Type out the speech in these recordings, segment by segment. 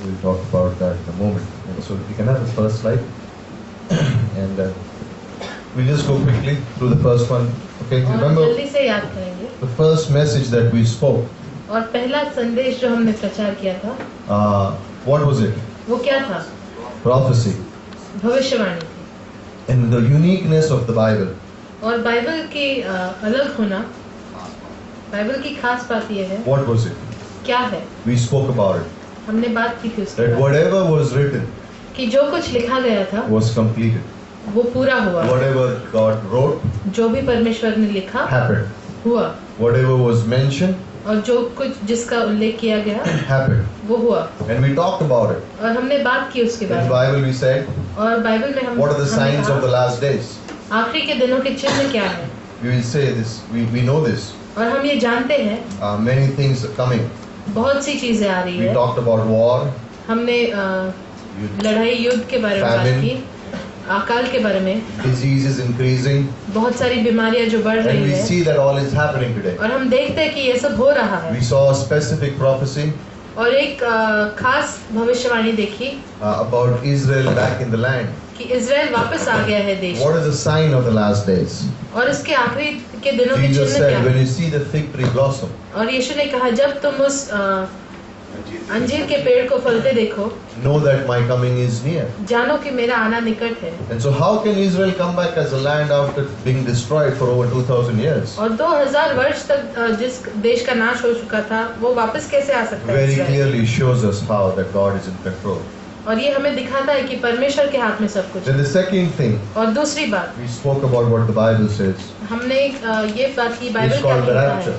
we'll talk about that in a moment. And so we can have the first slide. And we'll just go quickly through the first one. Okay, और remember जल्दी से याद करेंगे the first message that we spoke. और पहला संदेश जो हमने प्रचार किया था What was it? वो क्या था? Prophecy. भविष्यवाणी थी। And the uniqueness of the Bible. और बाइबल की अलग होना, बाइबल की खास बात ये है। What was it? क्या है? We spoke about it. हमने बात की थी उसके That बारे में whatever was written कि जो कुछ लिखा गया था was completed. वो पूरा हुआ। Whatever God wrote जो भी परमेश्वर ने लिखा happened. हुआ, Whatever was mentioned और जो कुछ जिसका उल्लेख किया गया happened. वो हुआ। And we talked about it. और हमने बात की उसके In बारे the में। Bible we said, और बाइबल में हम what are the हमने signs of the कहा, last days? आखिरी के दिनों के चिन्ह क्या है? We will say this, we know this. और हम ये जानते हैं Many things are coming. बहुत सी चीजें आ रही We है। talked about war, हमने लड़ाई युद्ध के बारे में बात Famine. की, अकाल के बारे में, diseases increasing, बहुत सारी बीमारियां जो बढ़ and रही we है see that all is happening today. और हम देखते हैं कि ये सब हो रहा है। We saw a specific prophecy और एक खास भविष्यवाणी देखी about Israel back in the land. कि इजराइल वापस आ गया है देश What is the sign of the last days? और इसके आखिरी के दिनों के Jesus चिन्ह क्या said, when है? you see the fig tree blossom, और यीशु ने कहा जब तुम उस अंजीर के पेड़ को फलते देखो, know that my coming is near. जानो कि मेरा आना निकट है। And so how can Israel come back as a land after being destroyed for over 2000 years? और 2000 वर्ष तक जिस देश का नाश हो चुका था वो वापस कैसे आ सकता है? Very Israel? clearly shows us how that God is in control. और ये हमें दिखाता है कि परमेश्वर के हाथ में सब कुछ Then है। the second thing, और दूसरी बात, we spoke about what the Bible says. हमने ये बात की It's बाइबल क्या called the कहता rapture,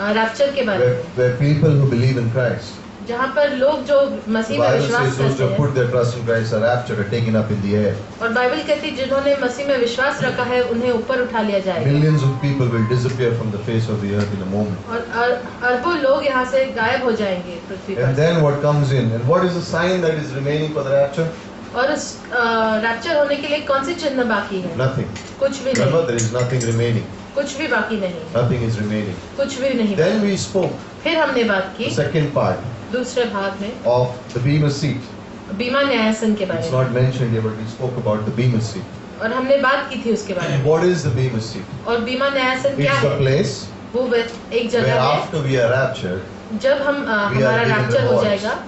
है रैप्चर के बारे में, where people who believe in Christ, जहाँ पर लोग जो the मसीह में Bible विश्वास says those करते who हैं put their trust in Christ are raptured, are taken up in the air. और बाइबल कहती है जिन्होंने मसीह में विश्वास रखा है उन्हें ऊपर उठा लिया जाएगा। Millions of people will disappear from the face of the earth in a moment. और अरबों लोग यहाँ से गायब हो जाएंगे पृथ्वी And पर। then what comes in? And what is the sign that is remaining for the rapture? और उस रैप्चर होने के लिए कौन सी चिन्ह बाकी है? Nothing. कुछ भी Remember, नहीं, there is nothing remaining. कुछ भी बाकी नहीं, Nothing is remaining. कुछ भी नहीं। Then we spoke फिर हमने बात the की second part दूसरे भाग में of the Bema seat. बीमा न्यायासन के It's बारे में, not mentioned here, but we spoke about the Bema seat. और हमने बात की थी उसके बारे में। What is the Bema seat? और बीमा न्यायासन क्या It's the है? place वो एक where जगह है after we are raptured, जब हम हमारा given रैप्चर हो rewards. जाएगा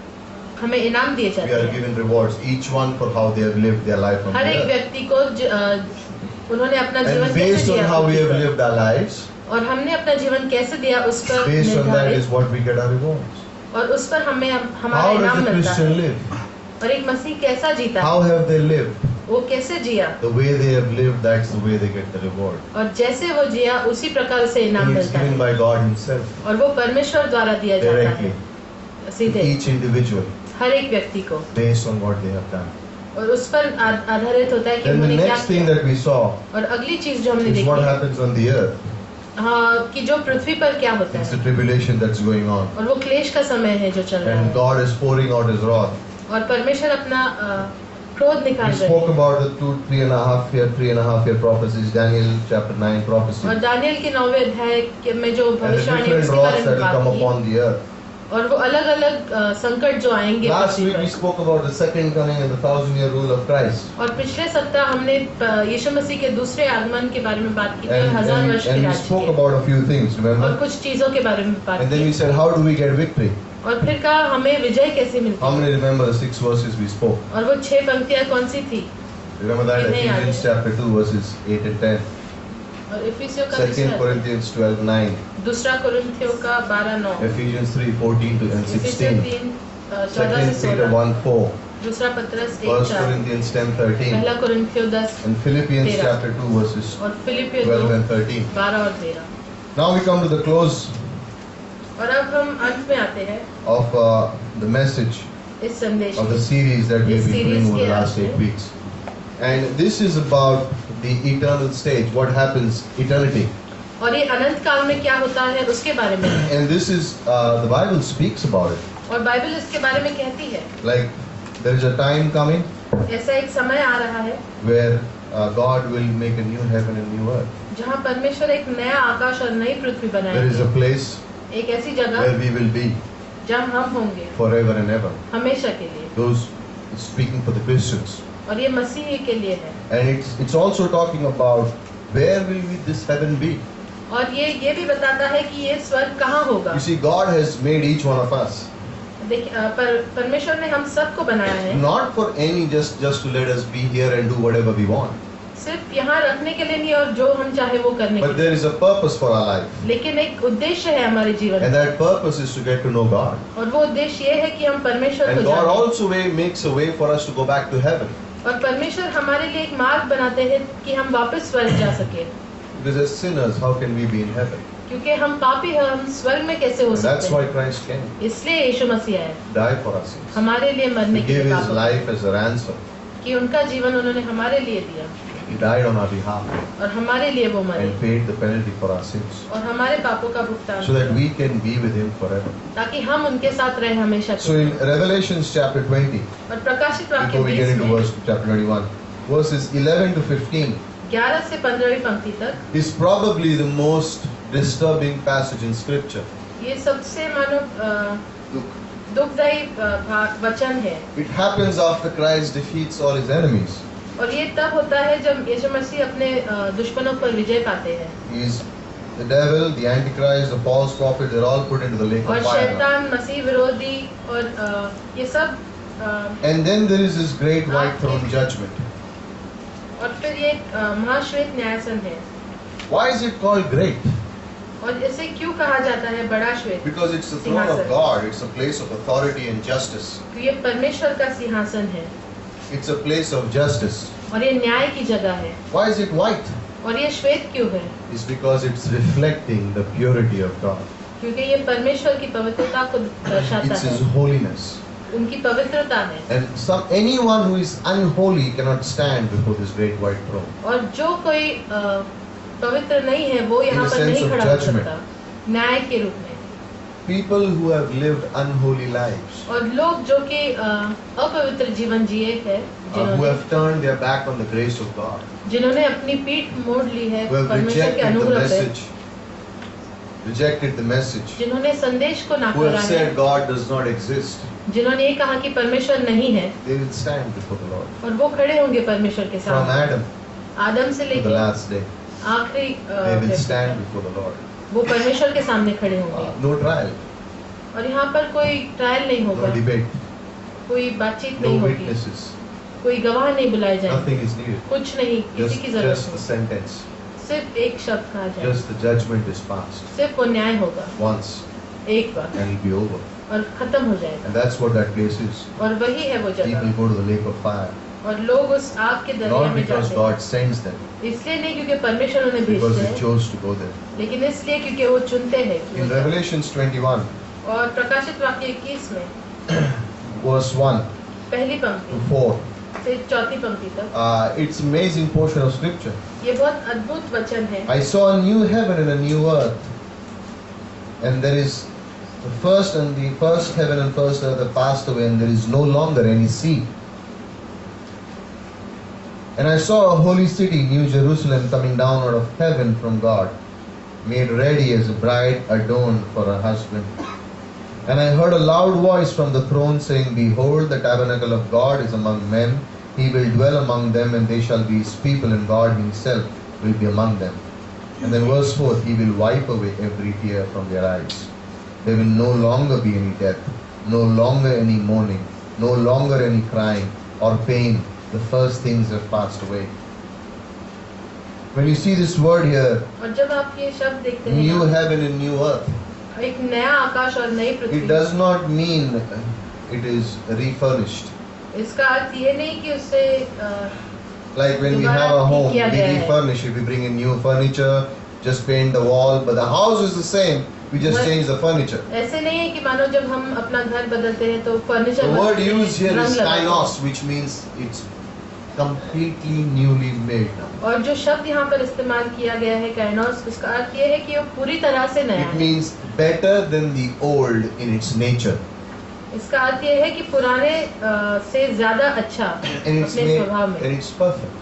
हमें इनाम दिए we जाते are हैं। given rewards, each one for how they have lived their life on her the एक earth. व्यक्ति को उन्होंने अपना जीवन And कैसे based on दिया how we have पृथ्वी पर। lived our lives, और हमने अपना जीवन कैसे दिया उस पर based on that is निर्धारित, what we get our rewards. और उस पर हमें हमारा How इनाम does a मिलता Christian है। live? और एक मसीह कैसा जीता, How have they lived? वो कैसे जिया, The way they have lived, that's the way they get the reward. और जैसे वो जिया उसी प्रकार से इनाम And it's मिलता given है। by God Himself, और वो परमेश्वर द्वारा दिया जाता directly, है to सीधे each individual, हर एक व्यक्ति को, based on what they have done. और उस पर आधारित होता है कि Then the उन्होंने क्या next thing किया। that we saw और अगली चीज जो हमने is what देखी happens on the earth. हाँ, कि जो पृथ्वी पर क्या होता It's है, the tribulation that's going on. और वो क्लेश का समय है जो चल रहा And है, God is pouring out His wrath. और परमेश्वर अपना क्रोध निकाल We रहे spoke हैं। about the 3.5 year prophecies, Daniel chapter 9 prophecy. और दानियल के 9वें अध्याय में जो And the भविष्यवाणी है different उसके बारे wraths में that will come बात की, upon the earth. और वो अलग अलग संकट जो आएंगे Last पृथ्वी week we पर। spoke about the second coming and the 1,000-year rule of Christ. और पिछले सप्ताह हमने यीशु मसीह के दूसरे आगमन के बारे में बात की थी और And, 1000 वर्ष के and we राज्य spoke की, about a few things, और remember? कुछ चीजों के बारे में बात And then we की, said, how do we get victory? और फिर कहा हमें विजय कैसे मिलती How है, many remember the 6 verses we spoke? और वो 6 पंक्तियां कौन सी थी? Remember that? Kiतने याद Ephesians है? chapter 2 verses 8 and 10. और इफिसियों का 2 दूसरा Corinthians 12:9. दूसरा कोरिन्थियों का 12:9, Ephesians 3:14 and इफिसियों 16. 3:14 से 2 Peter 16, 1:4. दूसरा पत्रस 1 1:4, Corinthians 10:13. पहला कोरिन्थियों 10 And Philippians 13. chapter 2 verses और फिलिपियों 12 2 and 13. 12 और 13। Now we come to the close और अब हम अंत में आते हैं of the message इस संदेश of the में, series that we have This been doing series over the के last अंत 8 में। weeks. And this is about the eternal stage, what happens, eternity. और ये अनंत काल में क्या होता है उसके बारे में है। And this is, the Bible speaks about it. और बाइबल इसके बारे में कहती है, Like, there is a time coming ऐसा एक समय आ रहा है where God will make a new heaven and new earth. जहाँ परमेश्वर एक नया आकाश और नई पृथ्वी There is बनाएंगे, a place एक ऐसी where जगह we will be. जब हम होंगे forever and ever. हमेशा के लिए, Those speaking for the Christians. और ये मसीही के लिए है। And it's also talking about where will this heaven be? और ये भी बताता है कि ये स्वर्ग कहाँ होगा। You see, God has made each one of us. परमेश्वर ने हम सबको बनाया है, Not for any just to let us be here and do whatever we want. सिर्फ यहाँ रखने के लिए नहीं और जो हम चाहे वो करने के But लिए, there is a purpose for our life. लेकिन एक उद्देश्य है हमारे जीवन And का, that purpose is to get to know God. और वो उद्देश्य ये है कि हम परमेश्वर को And God जानें। also makes a way for us to go back to heaven. और परमेश्वर हमारे लिए एक मार्ग बनाते हैं कि हम वापस स्वर्ग जा सके, Because as sinners, how can we be in heaven? क्योंकि हम पापी हैं, हम स्वर्ग में कैसे हो And that's सकते why हैं। Christ came, इसलिए यीशु मसीह आए, die for our sins. हमारे लिए मरने He के gave लिए, His पापों life as a ransom. कि उनका जीवन उन्होंने हमारे लिए दिया He died on our behalf और हमारे लिए वो मरे and paid the penalty for our sins, और हमारे पापों का भुगतान so that किया, we can be with Him forever. ताकि हम उनके साथ रहे हमेशा के So लिए। in Revelations chapter 20, और प्रकाशित वाक्य before we get 20 into में verse chapter 21, verses 11 to 15 11 से 15वीं पंक्ति तक, is probably the most disturbing passage in Scripture. ये सबसे मानो Look, दुखदायी वचन है, it happens after Christ defeats all His enemies. और ये तब होता है जब यीशु मसीह अपने दुश्मनों पर विजय पाते हैं, He is the devil, the antichrist, the false prophet, they're all put into the lake और of fire. शैतान, मसीह विरोधी और ये सब, And then there is this great white throne judgment. और फिर ये महाश्वेत न्यायासन है। Why is it called great? और इसे क्यों कहा जाता है बड़ा श्वेत? Because it's the throne of God, it's a place of authority and justice. क्योंकि ये परमेश्वर का सिंहासन है It's a place of justice. और ये न्याय की जगह है। Why is it white? और ये श्वेत क्यों है? It's because it's reflecting the purity of God. क्योंकि ये परमेश्वर की पवित्रता को दर्शाता It's His है, holiness. उनकी पवित्रता है। And anyone who is unholy cannot stand before this great white throne. और जो कोई पवित्र नहीं है वो यहाँ In the पर sense नहीं of खड़ा हो judgment. सकता, न्याय के रूप में। People who have lived unholy lives, और लोग जो कि अपवित्र जीवन जिए हैं, who have turned their back on the grace of God, जिन्होंने अपनी पीठ मोड़ ली है who have परमेश्वर के rejected the अनुग्रह पे, message, जिन्होंने संदेश को who have नकारा है, said God does not exist, जिन्होंने ये कहा कि परमेश्वर नहीं है, they will stand before the Lord. और वो खड़े होंगे परमेश्वर के From सामने। Adam आदम से to the लेकर last day, आखिरी they will व्यक्ति stand तक, before the Lord. वो परमेश्वर के सामने खड़े होंगे। No trial, और यहाँ पर कोई ट्रायल नहीं no होगा, debate, कोई बातचीत no नहीं होगी, witnesses, कोई गवाह नहीं बुलाए जाएंगे, nothing is needed. कुछ नहीं, किसी की Just जरूरत the नहीं, sentence, सिर्फ एक शब्द कहा जाए, just the judgment is passed सिर्फ वो न्याय होगा once एक बार and it'll be over. और खत्म हो जाएगा। And that's what that place is. और वही है वो People जगह, go to the lake of fire, और लोग उस आग के दरिया not में because जाते God sends them, हैं, इसलिए नहीं क्योंकि परमेश्वर उन्हें because भेजते they हैं, chose to go there. लेकिन इसलिए क्योंकि वो चुनते हैं कि In वो जाएं। Revelations 21, और प्रकाशित वाक्य 21 में verse 1 पहली to पंक्ति 4, से चौथी पंक्ति तक, it's amazing portion of scripture. ये बहुत अद्भुत वचन है। I saw a new heaven and a new earth, and there is the first heaven and first earth have passed away, and there is no longer any sea. And I saw a holy city, New Jerusalem, coming down out of heaven from God, made ready as a bride adorned for her husband. And I heard a loud voice from the throne saying, Behold, the tabernacle of God is among men. He will dwell among them, and they shall be his people, and God himself will be among them. And then verse 4, He will wipe away every tear from their eyes. There will no longer be any death, no longer any mourning, no longer any crying or pain. The first things have passed away. When you see this word here, और जब आप ये शब्द देखते हैं, new heaven and new earth, एक नया आकाश और नई पृथ्वी, it does not mean it is refurnished. इसका अर्थ ये नहीं कि उससे Like when we have a home, we refurnish it, we bring in new furniture, just paint the wall, but the house is the same, we just change the furniture. ऐसे नहीं है कि मानो जब हम अपना घर बदलते हैं तो furniture The word used here रंग is लगाते हैं। kainos, which means it's completely newly made now. और जो शब्द यहाँ पर इस्तेमाल किया गया है काइनोस, उसका अर्थ ये है कि वो पूरी तरह से नया It है। means better than the old in its nature. इसका अर्थ ये है कि पुराने से ज्यादा अच्छा And it's अपने made, स्वभाव में, and it's perfect.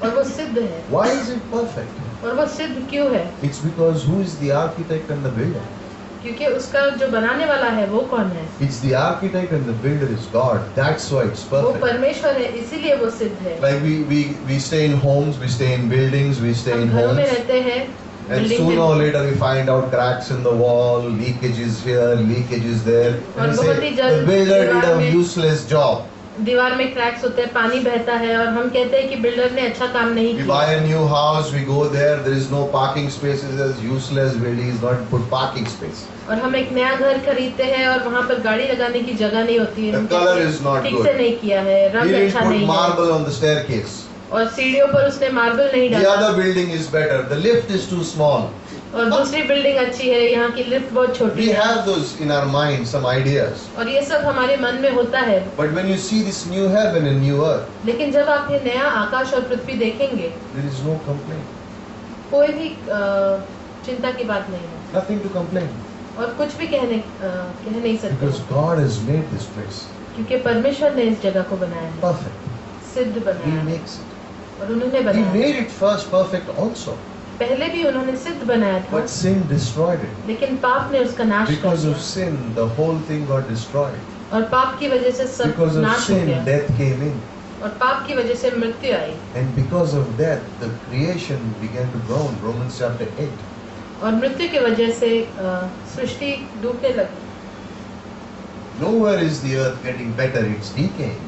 और वो सिद्ध है। Why is it perfect? और वो सिद्ध क्यों है? It's because who is the architect and the builder? क्योंकि उसका जो बनाने वाला है वो कौन है? It's the architect and the builder is God. That's why it's वो perfect. परमेश्वर है, इसीलिए वो सिद्ध है। Like we stay in homes, we stay in buildings, we stay हम in घरों में homes, रहते हैं, and बिल्डिंग sooner or में, later we find out cracks in the wall, leakages here, leakages there, और and we बहुत ही say जल्द the builder did दीवार a में- useless job. दीवार में क्रैक्स होते हैं, पानी बहता है और हम कहते हैं कि बिल्डर ने अच्छा काम नहीं We किया। buy a new house, we go there is no parking spaces, there's useless building, is not put parking space. और हम एक नया घर खरीदते हैं और वहाँ पर गाड़ी लगाने की जगह नहीं होती है। The हम color कहते हैं, is not ठीक good. से नहीं किया है, He रंग didn't अच्छा put नहीं है, marble on the staircase. और सीढ़ियों पर उसने मार्बल नहीं The डाला, other building is better. The lift is too small. और दूसरी बिल्डिंग अच्छी है, यहाँ की लिफ्ट बहुत छोटी We है। have those in our mind, some ideas. और ये सब हमारे मन में होता है, But when you see this new heaven and new earth, लेकिन जब आप ये नया आकाश और पृथ्वी देखेंगे, there is no complaint. कोई भी चिंता की बात नहीं है Nothing to complain. और कुछ भी कह नहीं सकते, Because God has made this place क्योंकि परमेश्वर ने इस जगह को बनाया है, perfect. सिद्ध He बनाया है, makes it. और उन्होंने He बनाया। made it first perfect also. पहले भी उन्होंने सिद्ध बनाया था, But sin destroyed it. लेकिन पाप ने उसका नाश कर Because दिया, of sin, the whole thing got destroyed. और पाप की वजह से सब Because of नाश हो sin, गया, death came in. और पाप की वजह से मृत्यु आई, And because of that, the creation began to groan. Romans chapter 8. और मृत्यु की वजह से सृष्टि डूबने लगी, Nowhere is the earth getting better, it's decaying.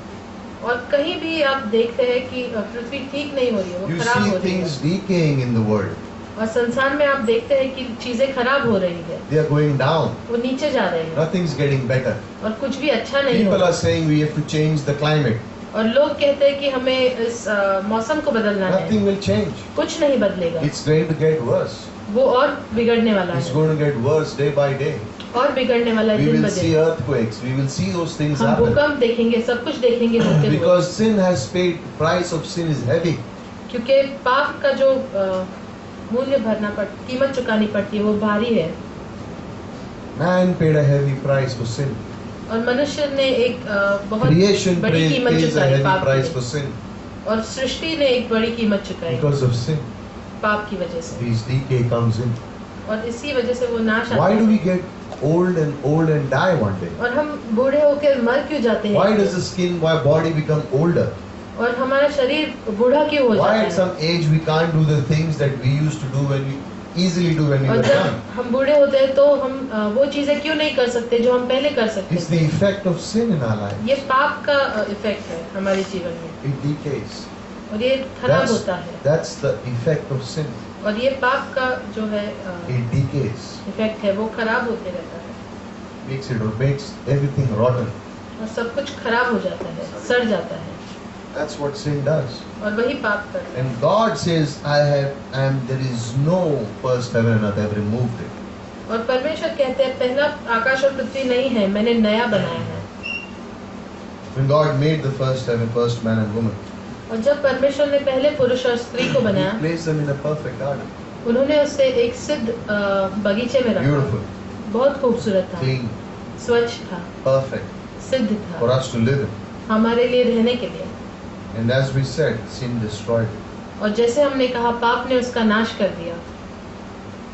और कहीं भी आप देखते हैं कि पृथ्वी ठीक नहीं हो रही है, वो You खराब हो see रही things है, decaying in the world. और संसार में आप देखते हैं कि चीजें खराब हो रही है, They are going down. वो नीचे जा रहे हैं, Nothing's getting better. और कुछ भी अच्छा नहीं हो People रहा। are saying we have to change the climate. और लोग कहते हैं कि हमें इस मौसम को बदलना है, Nothing will change. कुछ नहीं बदलेगा, It's going to get worse. वो और बिगड़ने वाला It's है, going to get worse day by day. और बिगड़ने वाला है We दिन will ब see दिन। earthquakes. We will see those things हम happen. भूकंप देखेंगे, सब कुछ देखेंगे होते हुए, Because sin has paid, price of sin is heavy. क्योंकि पाप का जो मूल्य कीमत चुकानी पड़ती है वो भारी है, Man paid a heavy price for sin. और मनुष्य ने एक बहुत Creation बड़ी कीमत pays a चुकाई heavy पाप price की, for sin. और सृष्टि ने एक बड़ी कीमत चुकाई Because of sin, पाप की वजह से, this decay comes in. और इसी वजह से वो नाश आता Why do we है, get old and die one day? और हम बूढ़े होकर मर क्यों जाते Why हैं, does the skin, why body become older? और हमारा शरीर बूढ़ा क्यों हो Why at जाता some age we can't do the things that we used to do when we easily do when we है, were और young? जब हम बूढ़े होते हैं तो हम वो चीजें क्यों नहीं कर सकते जो हम पहले कर सकते It's थे। the effect of sin in our life. ये पाप का इफेक्ट है हमारे जीवन में, It decays. और ये खराब That's, होता है, that's the effect of sin. और ये पाप का जो है It decays. इफेक्ट है, वो खराब होते रहता है, Makes everything rotten. और सब कुछ खराब हो जाता है, सड़ जाता है, That's what sin does. और वही पाप करता है। And God says, there is no first heaven and earth, I've removed it. और परमेश्वर कहते हैं पहला आकाश और पृथ्वी नहीं है, मैंने नया बनाया है। When God made the first heaven, first man and woman, और जब परमेश्वर ने पहले पुरुष और स्त्री को He बनाया, placed them in a perfect garden. उन्होंने उसे एक सिद्ध बगीचे में रखा, Beautiful, बहुत खूबसूरत था, clean, स्वच्छ था, perfect, सिद्ध for था, us to live in. हमारे लिए रहने के लिए। And as we said, sin destroyed it. और जैसे हमने कहा पाप ने उसका नाश कर दिया।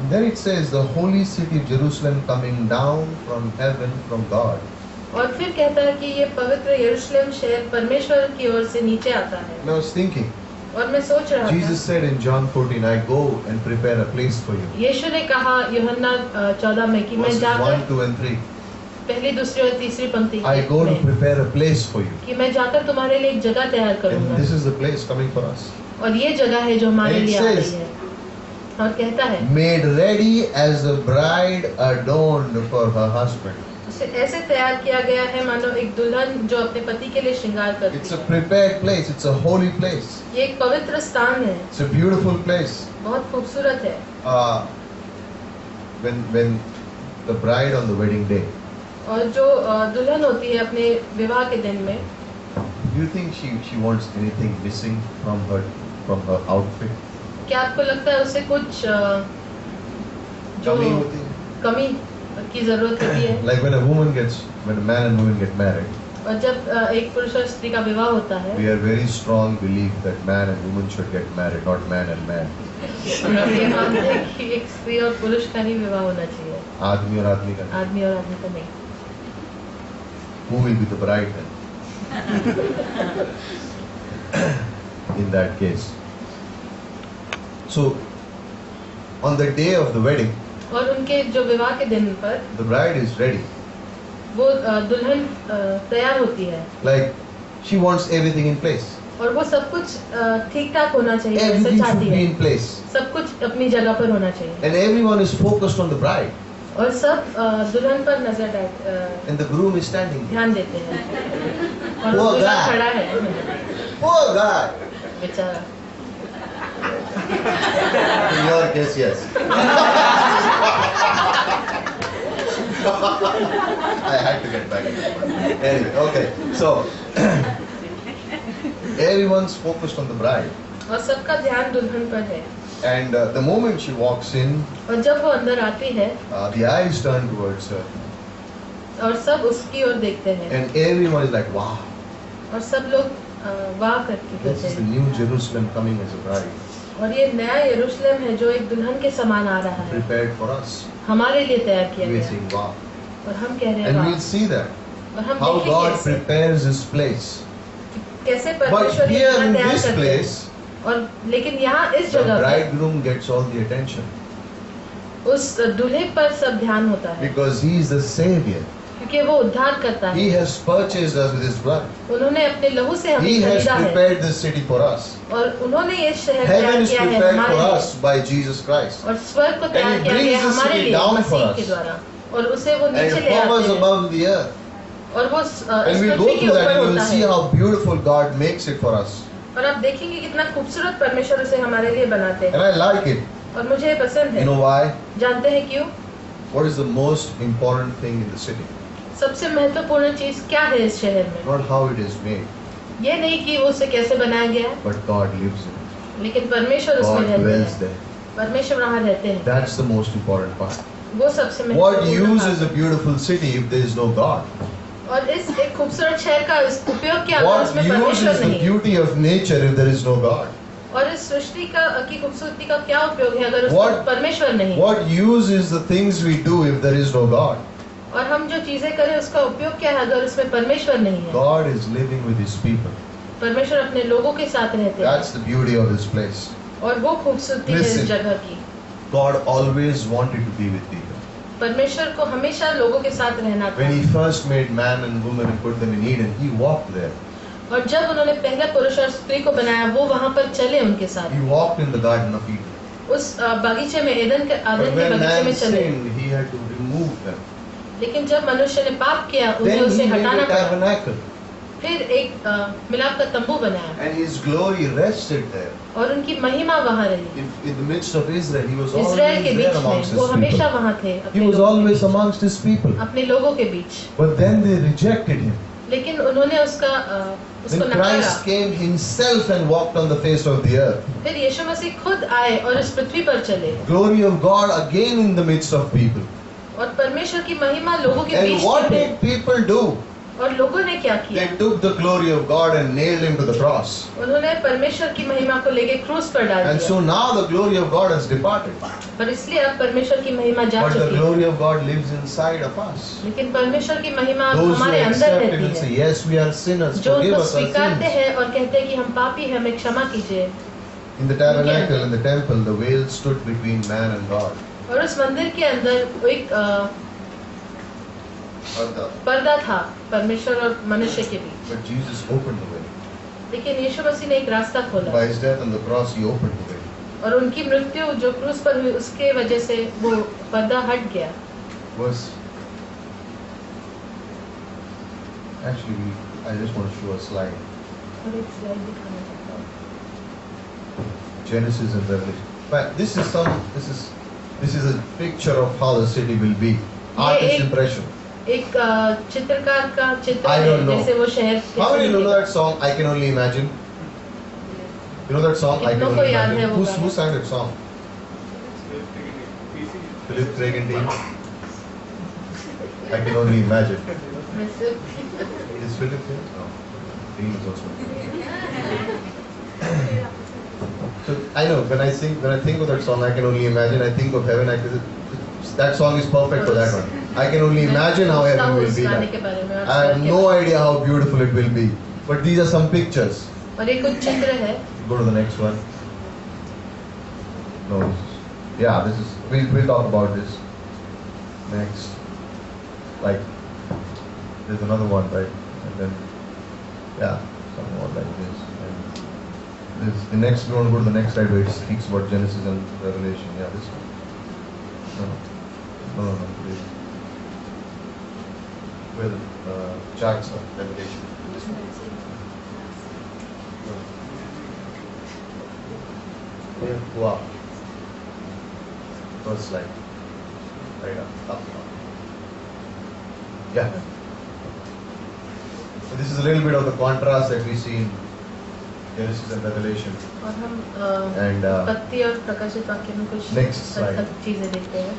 And then it says, the holy city of Jerusalem coming down from heaven from God. और फिर कहता है कि ये पवित्र यरूशलेम शहर परमेश्वर की ओर से नीचे आता है। And I was thinking, और मैं सोच रहा Jesus था, said in John 14, I go and prepare a place for you. यीशु ने कहा यूहन्ना 14 में कि मैं Verses जाकर 1, 2 and 3. पहली दूसरी और तीसरी पंक्ति I go to में prepare a place for you. कि मैं जाकर तुम्हारे लिए एक जगह तैयार And करूंगा, this is the place coming for us. और ये जगह है जो हमारे And it लिए आ says, रही है। और कहता है Made ready as a bride adorned for her husband. उसे ऐसे तैयार किया गया है मानो एक दुल्हन जो अपने पति के लिए श्रृंगार It's करती a है। prepared place. It's a holy place. ये एक पवित्र स्थान है, It's a beautiful place. बहुत खूबसूरत है। When the bride on the wedding day, और जो दुल्हन होती है अपने विवाह के दिन में, do you think she wants anything missing from her outfit? क्या आपको लगता है उसे कुछ जो कमी होती है? कमी की जरूरत होती है? Like when a man and woman get married, और जब एक पुरुष और स्त्री का विवाह होता है, we are very strong belief that man and woman should get married, not man and man. हम ये मानते हैं कि एक स्त्री और पुरुष का ही विवाह होना चाहिए। आदमी और आदमी का नहीं. आदमी और आदमी का नहीं. Who will be the bride then? In that case. So, on the day of the wedding, और उनके जो विवाह के दिन पर the bride is ready. वो दुल्हन तैयार होती है. Like, she wants everything in place. और वो सब कुछ ठीक ठाक होना चाहिए, ऐसा Everything चाहती should be है. in place. सब कुछ अपनी जगह पर होना चाहिए. And everyone is focused on the bride. और सब दुल्हन पर नजर And the groom is standing there. ध्यान देते हैं. और Poor दूल्हा guy. खड़ा है Poor guy! बेचारा. In your case, yes. I had to get back into it. Anyway, okay. So, everyone's focused on the bride. और सबका ध्यान दुल्हन पर है. And the moment she walks in, और जब वो अंदर आती है the eyes turn towards her. और सब उसकी ओर देखते हैं. And everyone is like, wow, और सब लोग वाह करके this कहते is the हैं. new Jerusalem coming as a bride. और ये नया यरूशलेम है जो एक दुल्हन के समान आ रहा है. Prepared for us. हमारे लिए तैयार किया We are गया. saying, wow. और हम कह रहे हैं And वाह. we'll see that. और हम How देखेंगे God इसे. prepares His place. कैसे But परमेश्वर ये here जगह in तैयार this करते हैं. place, और लेकिन यहाँ इस the जगह पर bridegroom gets all the attention. उस दूल्हे पर सब ध्यान होता है. Because He is the Savior. क्योंकि वो उद्धार करता He है. has purchased us with His blood. उन्होंने अपने लहू से हमें He has खरीदा है. prepared this city for us. और उन्होंने ये शहर तैयार Heaven is किया है prepared हमारे for लिए. us by Jesus Christ. और स्वर्ग को And तैयार he किया brings गया the हमारे city लिए down for मसीह us. के द्वारा. और उसे वो नीचे And ले आते hovers हैं. above the earth. और वो And इस we'll go पृथ्वी के through that ऊपर and होता we'll see है. how beautiful God makes it for us. और आप देखेंगे कितना खूबसूरत परमेश्वर उसे हमारे लिए बनाते And हैं. I like it. और मुझे ये पसंद You है. know why? जानते हैं क्यों? What is the most important thing in the city? सबसे महत्वपूर्ण चीज क्या है इस शहर में? Not how it is made, ये नहीं कि वो उसे कैसे बनाया गया है, but God lives in it. लेकिन परमेश्वर उसमें God रहते dwells हैं. there. परमेश्वर वहाँ रहते हैं. That's the most important part. वो सबसे What महत्वपूर्ण use बात is a है. beautiful city if there is no God? और इस एक खूबसूरत शहर का उपयोग क्या अगर What उसमें use परमेश्वर is the नहीं है? beauty of nature if there is no God? और इस सृष्टि की खूबसूरती का क्या उपयोग है अगर उसमें What- परमेश्वर नहीं है? What use is the things we do if there is no God? और हम जो चीजें करें उसका उपयोग क्या है अगर उसमें परमेश्वर नहीं है? God is living with His people. परमेश्वर अपने लोगों के साथ रहते हैं. That's the beauty of this place. और वो खूबसूरती है Listen. इस जगह की. God always wanted to be with people. परमेश्वर को हमेशा लोगों के साथ रहना था. When He first made man and woman and put them in Eden, He walked there. और जब उन्होंने पहले पुरुष और स्त्री को बनाया वो वहाँ पर चले उनके साथ. He walked in the Garden of Eden. उस बागीचे में आदम But के when बगीचे में man चले. sinned, He had to remove them. लेकिन जब मनुष्य ने पाप किया उन्हें Then उसे He made हटाना a पड़ा. tabernacle. फिर एक मिलाप का तंबू बनाया And His glory rested there. और उनकी महिमा वहाँ रही. In the midst of Israel, He was Israel के always बीच there amongst में वो His हमेशा people. वहाँ थे. He अपने was लोगों के always बीच. amongst His people. अपने लोगों के बीच. But then they rejected Him. लेकिन उन्होंने उसको Then नकारा. Christ came Himself and walked on the face of the earth. फिर यीशु मसीह खुद आए और इस पृथ्वी पर चले. Glory of God again in the midst of people. और परमेश्वर की महिमा लोगों के And बीच what में did people do? और लोगों ने क्या किया? They took the glory of God and nailed Him to the cross. उन्होंने परमेश्वर की महिमा को लेके क्रूस पर डाल And दिया. so now the glory of God has departed. पर इसलिए अब परमेश्वर की महिमा जा But the चुकी है. glory of God lives inside of us. लेकिन परमेश्वर की महिमा अब Those who हमारे अंदर accept it रहती and say, है. yes, we are sinners, जो forgive उनको us our स्वीकारते sins. हैं और कहते हैं कि हम पापी हैं, हमें क्षमा कीजिए. In the tabernacle, in the temple, the veil stood between man and God. और उस मंदिर के अंदर एक Arda. पर्दा था परमेश्वर और मनुष्य के बीच. But Jesus opened the way. लेकिन यीशु मसीह ने एक रास्ता खोला By His death on the cross, He opened the way. और उनकी मृत्यु जो क्रूस पर हुई उसके वजह से वो पर्दा हट गया. Was actually, I just want to show a slide. और एक slide दिखाना चाहता हूँ. Genesis and Revelation. But this is a picture of how the city will be. Artist एक- impression. एक चित्रकार का चित्र I है don't know. जैसे वो शहर How कैसे many know दिखेगा. that song? I can only imagine. You know that song? I can कितनों को only याद है imagine. वो Who गाना? sang that song? Philip Craig and Dean. I can only imagine. वैसे Is Philip here? No. Dean is also. So I know when I think of that song, I can only imagine. I think of heaven. that song is perfect for that one. I can only imagine how heaven will be गाने like. के बारे में और I have स्वर्ग के no बारे idea how beautiful it will be. But these are some pictures. में। और ये कुछ चित्र है। Go to the next one. No, this is, yeah, this is. We'll talk about this next. Like, there's another one, right? And then, yeah, some more like this. And this the next. We want to go to the next slide where it speaks about Genesis and Revelation. Yeah, this one. No. Please. Where the charts of Revelation. This one. Yeah, wow. First slide. Right up. Yeah. So this is a little bit of the contrast that we see in Genesis and Revelation. और हम And उत्पत्ति और प्रकाशित वाक्य में कुछ Next slide. चीजें देखते हैं।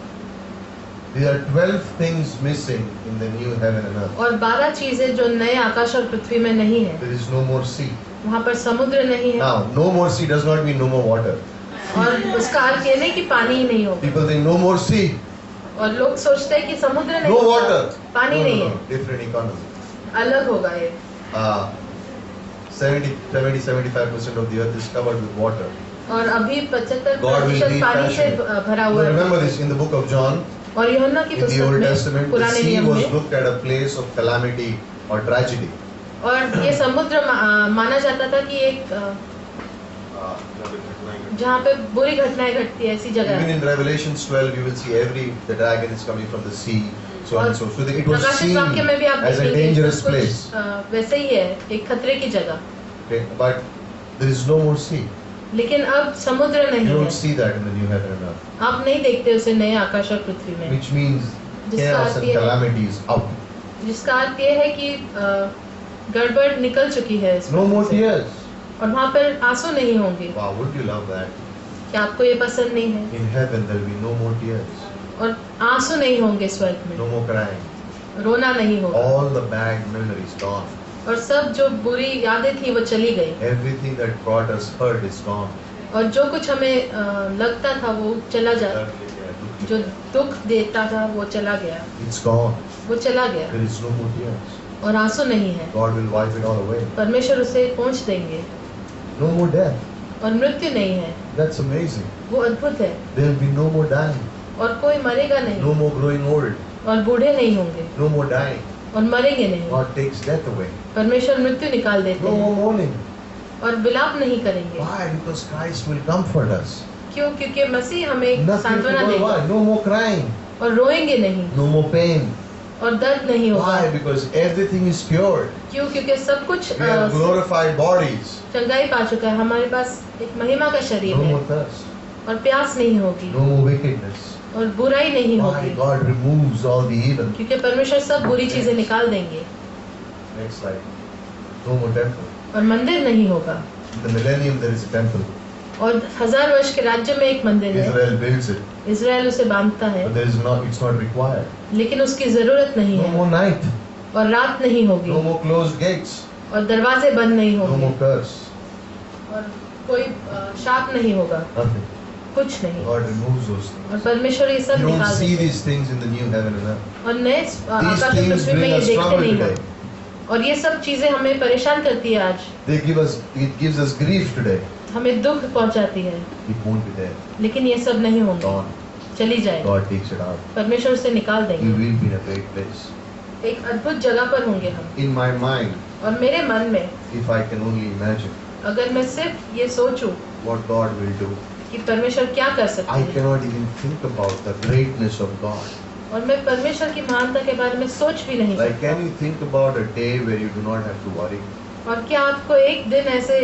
there are 12 things missing in the new heaven and earth. और 12 चीजें जो नए आकाश और पृथ्वी में नहीं है। There is no more sea. वहाँ पर समुद्र नहीं है। Now, no more sea does not mean no more water. और उसका अर्थ ये नहीं कि पानी ही नहीं होगा। People think no more sea, और लोग सोचते हैं कि समुद्र नहीं no होगा, water. पानी नहीं है, Different economy. अलग होगा ये। 70-75% of the earth is covered with water. और अभी 75% God will be पानी से passionate. भरा You हुआ है। remember this in the book of John, और यूहन्ना की in the पुस्तक Old में Testament, the पुराने sea नियम was में looked at a place of calamity or tragedy. और ये समुद्र माना जाता था कि एक जहाँ पे बुरी घटनाएं घटती है ऐसी जगह Even है। in Revelations 12, you will see the dragon is coming from the sea, so on and so. So it was प्रकाशित seen वाक्य में भी आप as a देखेंगे dangerous सब कुछ, place. वैसे ही है, एक खतरे की जगह। Okay, but there is no more sea. लेकिन अब समुद्र You नहीं है। don't see that in the new heaven and earth, आप नहीं देखते उसे नए आकाश और पृथ्वी में। which means जिसका chaos अर्थ and ये है, calamity is out. जिसका अर्थ ये है कि गड़बड़ निकल चुकी है इस No more पृथ्वी से। tears. और वहाँ पर आंसू नहीं होंगे। Wow, would you love that? क्या आपको ये पसंद नहीं है? In heaven there will be no more tears, और आंसू नहीं होंगे स्वर्ग में, no more crying. रोना नहीं होगा। All the bad memories gone. और सब जो बुरी यादें थी वो चली गई। Everything that brought us hurt is gone. और जो कुछ हमें लगता था वो चला जा, जो दुख देता था वो चला गया, It's gone. वो चला गया। There is no more tears. और आंसू नहीं है। God will wipe it all away. परमेश्वर उसे पोंछ देंगे। No more death. और मृत्यु नहीं है, That's amazing. वो अद्भुत है। There will be no more dying. और कोई मरेगा नहीं, No more growing old. और बूढ़े नहीं होंगे, No more dying. और मरेंगे नहीं। God takes death away. परमेश्वर मृत्यु निकाल देते No more हैं mourning. और विलाप नहीं करेंगे। Why? Because Christ will comfort us. क्यों? क्योंकि मसीह हमें Nothing to सांत्वना worry. Why? देगा No more crying. और रोएंगे नहीं No more pain. और दर्द नहीं होगा। Why? Because everything is cured. क्यों? क्योंकि सब कुछ We have glorified bodies. चंगाई पा चुका है। हमारे पास एक महिमा का शरीर No है more thirst. और प्यास नहीं होगी No more wickedness. और बुराई नहीं Why? होगी, God removes all the evil. क्योंकि परमेश्वर सब बुरी चीजें निकाल देंगे। Next slide. No more temple. और मंदिर नहीं होगा। In the millennium there is a temple. और 1000 वर्ष के राज्य में एक मंदिर है, Israel builds it, इजराइल उसे बांधता है, but it's not required. लेकिन उसकी जरूरत नहीं No है। more night. और रात नहीं होगी No more closed gates. और दरवाजे बंद नहीं No होंगे more curse. और कोई शाप नहीं होगा, Nothing. कुछ नहीं। God removes those things. और परमेश्वर ये सब You don't निकाल see देते हैं। these things in the new heaven and earth. और नए These आकाश और things पृथ्वी में bring ये us देखते trouble नहीं today. हो। और ये सब चीजें हमें परेशान करती है आज, It gives us grief today. हमें दुख पहुंचाती है, It won't be there. लेकिन ये सब नहीं होंगे, Gone. चली जाएगी। God takes it out. परमेश्वर उसे निकाल We देंगे। will be in a great place. एक अद्भुत जगह पर होंगे हम। In my mind, और मेरे मन में if I can only imagine अगर मैं सिर्फ ये सोचूं what God will do, कि परमेश्वर क्या कर सकता I है, cannot even think about the greatness of God. और मैं परमेश्वर की महानता के बारे में सोच भी नहीं Like, सकता। can you think about a day where you do not have to worry? और क्या आपको एक दिन ऐसे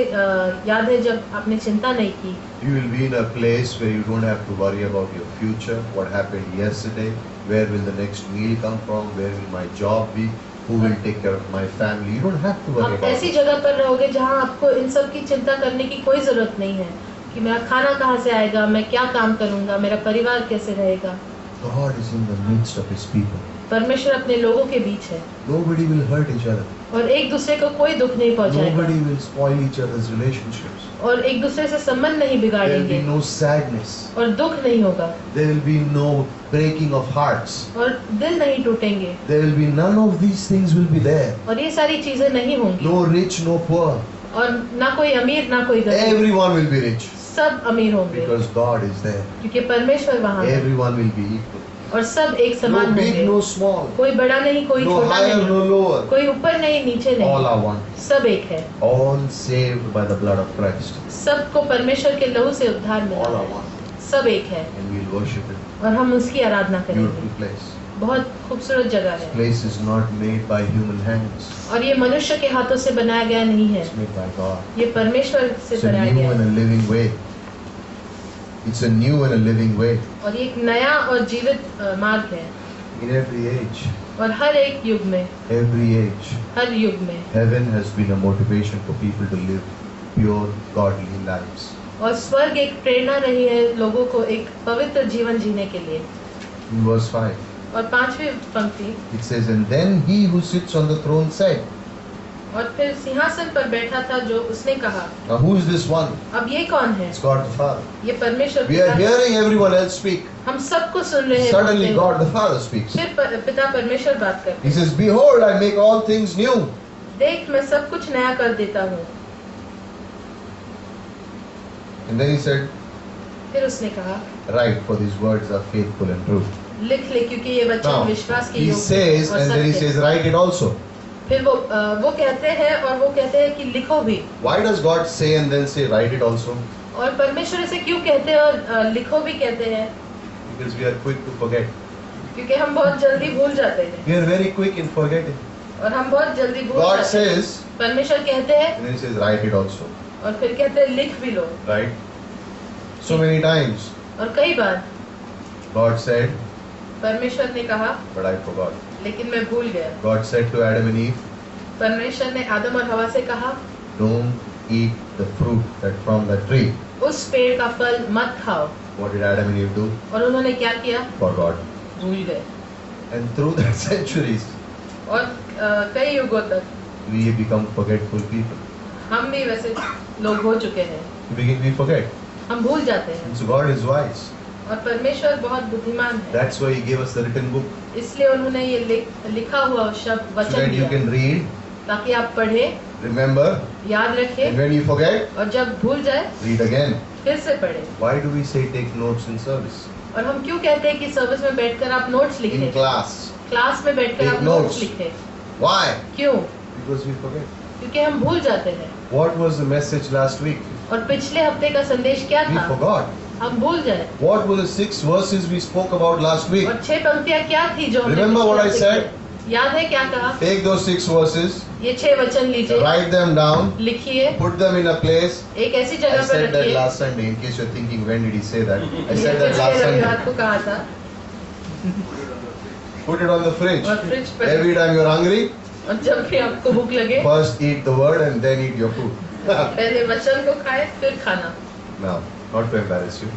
याद है जब आपने चिंता नहीं की? You will be in a place where you don't have to worry about your future, what happened yesterday, where will the next meal come from, where will my job be, who will take care of my family. You don't have to worry आप about ऐसी it. जगह पर रहोगे जहाँ आपको इन सब की चिंता करने की कोई जरूरत नहीं है कि मेरा खाना कहाँ से आएगा, मैं क्या काम करूँगा, मेरा परिवार कैसे रहेगा। God is in the midst of His people. परमेश्वर अपने लोगों के बीच है Nobody will hurt each other. और एक दूसरे को कोई दुख नहीं पहुंचाएगा Nobody will spoil each other's relationships. और एक दूसरे से संबंध नहीं There will बिगाड़ेंगे be no sadness. और दुख नहीं होगा There will be no breaking of hearts. और दिल नहीं टूटेंगे There will be none of these things will be there. और ये सारी चीजें नहीं होंगी No rich, no poor. और ना कोई अमीर ना कोई गरीब Everyone will be rich सब अमीर होंगे because God is there. क्योंकि परमेश्वर वहाँ है Everyone will be equal. और सब एक No समान big, होंगे no small. कोई बड़ा नहीं कोई No छोटा higher, नहीं no lower. कोई ऊपर नहीं नीचे All नहीं are one. सब एक है All saved by the blood of Christ. सबको परमेश्वर के लहू से उद्धार मिला All are है one. सब एक है And we'll worship Him. और हम उसकी आराधना करेंगे Beautiful place. बहुत खूबसूरत जगह है Place is not made by human hands. और ये मनुष्य के हाथों से बनाया गया नहीं है It's made by God. ये परमेश्वर से It's a बनाया new गया and है a living way. It's a new and a living way. और ये एक नया और जीवित मार्ग है In every age, और हर एक युग में every age, हर युग में heaven has been a motivation for people to live pure, godly lives. और स्वर्ग एक प्रेरणा रही है लोगों को एक पवित्र जीवन जीने के लिए In verse 5, और 5वीं पंक्ति it says, And then he who sits on the throne said, और फिर सिंहासन पर बैठा था जो उसने कहा Now who is this one? अब ये कौन है It's God the Father. ये परमेश्वर We are पिता hearing everyone else speak. हम सबको सुन रहे हैं Suddenly बोलते God the Father speaks. हुए। फिर पिता परमेश्वर बात करते He says, Behold, I make all things new. देख मैं सब कुछ नया कर देता हूँ And then he said, फिर उसने कहा Write, for these words are faithful and true. लिख ले क्योंकि ये वचन Now, विश्वास के he योग्य says, और and then he सत्य says, है। Write it also. फिर वो कहते हैं और वो कहते हैं कि लिखो भी Why does God say and then say, Write it also? और परमेश्वर इसे क्यों कहते हैं और लिखो भी कहते हैं Because we are quick to forget. क्योंकि हम बहुत जल्दी भूल जाते हैं We are very quick in forgetting. और हम बहुत जल्दी भूल God जाते हैं says, परमेश्वर कहते हैं and then he says, Write it also. और फिर कहते हैं लिख भी लो Right? So many times, और कई बार God said, परमेश्वर ने कहा but I forgot. लेकिन मैं भूल गया God said to Adam and Eve, परमेश्वर ने आदम और हवा से कहा Don't eat the fruit that from the tree. उस पेड़ का फल मत खाओ What did Adam and Eve do? और उन्होंने क्या किया Forgot. भूल गए And through the centuries, और कई युगों तक we become forgetful people. हम भी वैसे लोग हो चुके हैं We forget. हम भूल जाते हैं And so God is wise. और परमेश्वर बहुत बुद्धिमान है That's why He gave us the written book. इसलिए उन्होंने ये लिखा हुआ शब्द So वचन that you दिया can read, ताकि आप पढ़े remember, याद and रखें when you forget, और जब भूल जाए read again. फिर से पढ़े Why do we say take notes in service? और हम क्यों कहते हैं कि सर्विस में बैठकर आप नोट्स In लिखें class. क्लास में बैठकर Take आप notes. नोट्स लिखें Why? क्यों Because we forget. क्योंकि हम भूल जाते हैं What was the message last week? और पिछले हफ्ते का संदेश क्या We था forgot. हम भूल जाए What were the 6 verses we spoke about last week? और 6 पंक्तियां क्या थी जो हमने Remember what I पिछले said? हफ्ते की? याद है क्या कहा Take those 6 verses, ये 6 वचन लीजिए write them down, लिखिए put them in a place. एक ऐसी I जगह पर said that रखिए last Sunday, in case you're thinking, when did he say that? I ये said that पिछले last रविवार Sunday. को कहा था Put it on the fridge. और फ्रिज पर Every time you're hungry, और जब भी आपको भूख लगे first eat the word and then eat your food. पहले वचन को खाए फिर खाना Now, not to embarrass you.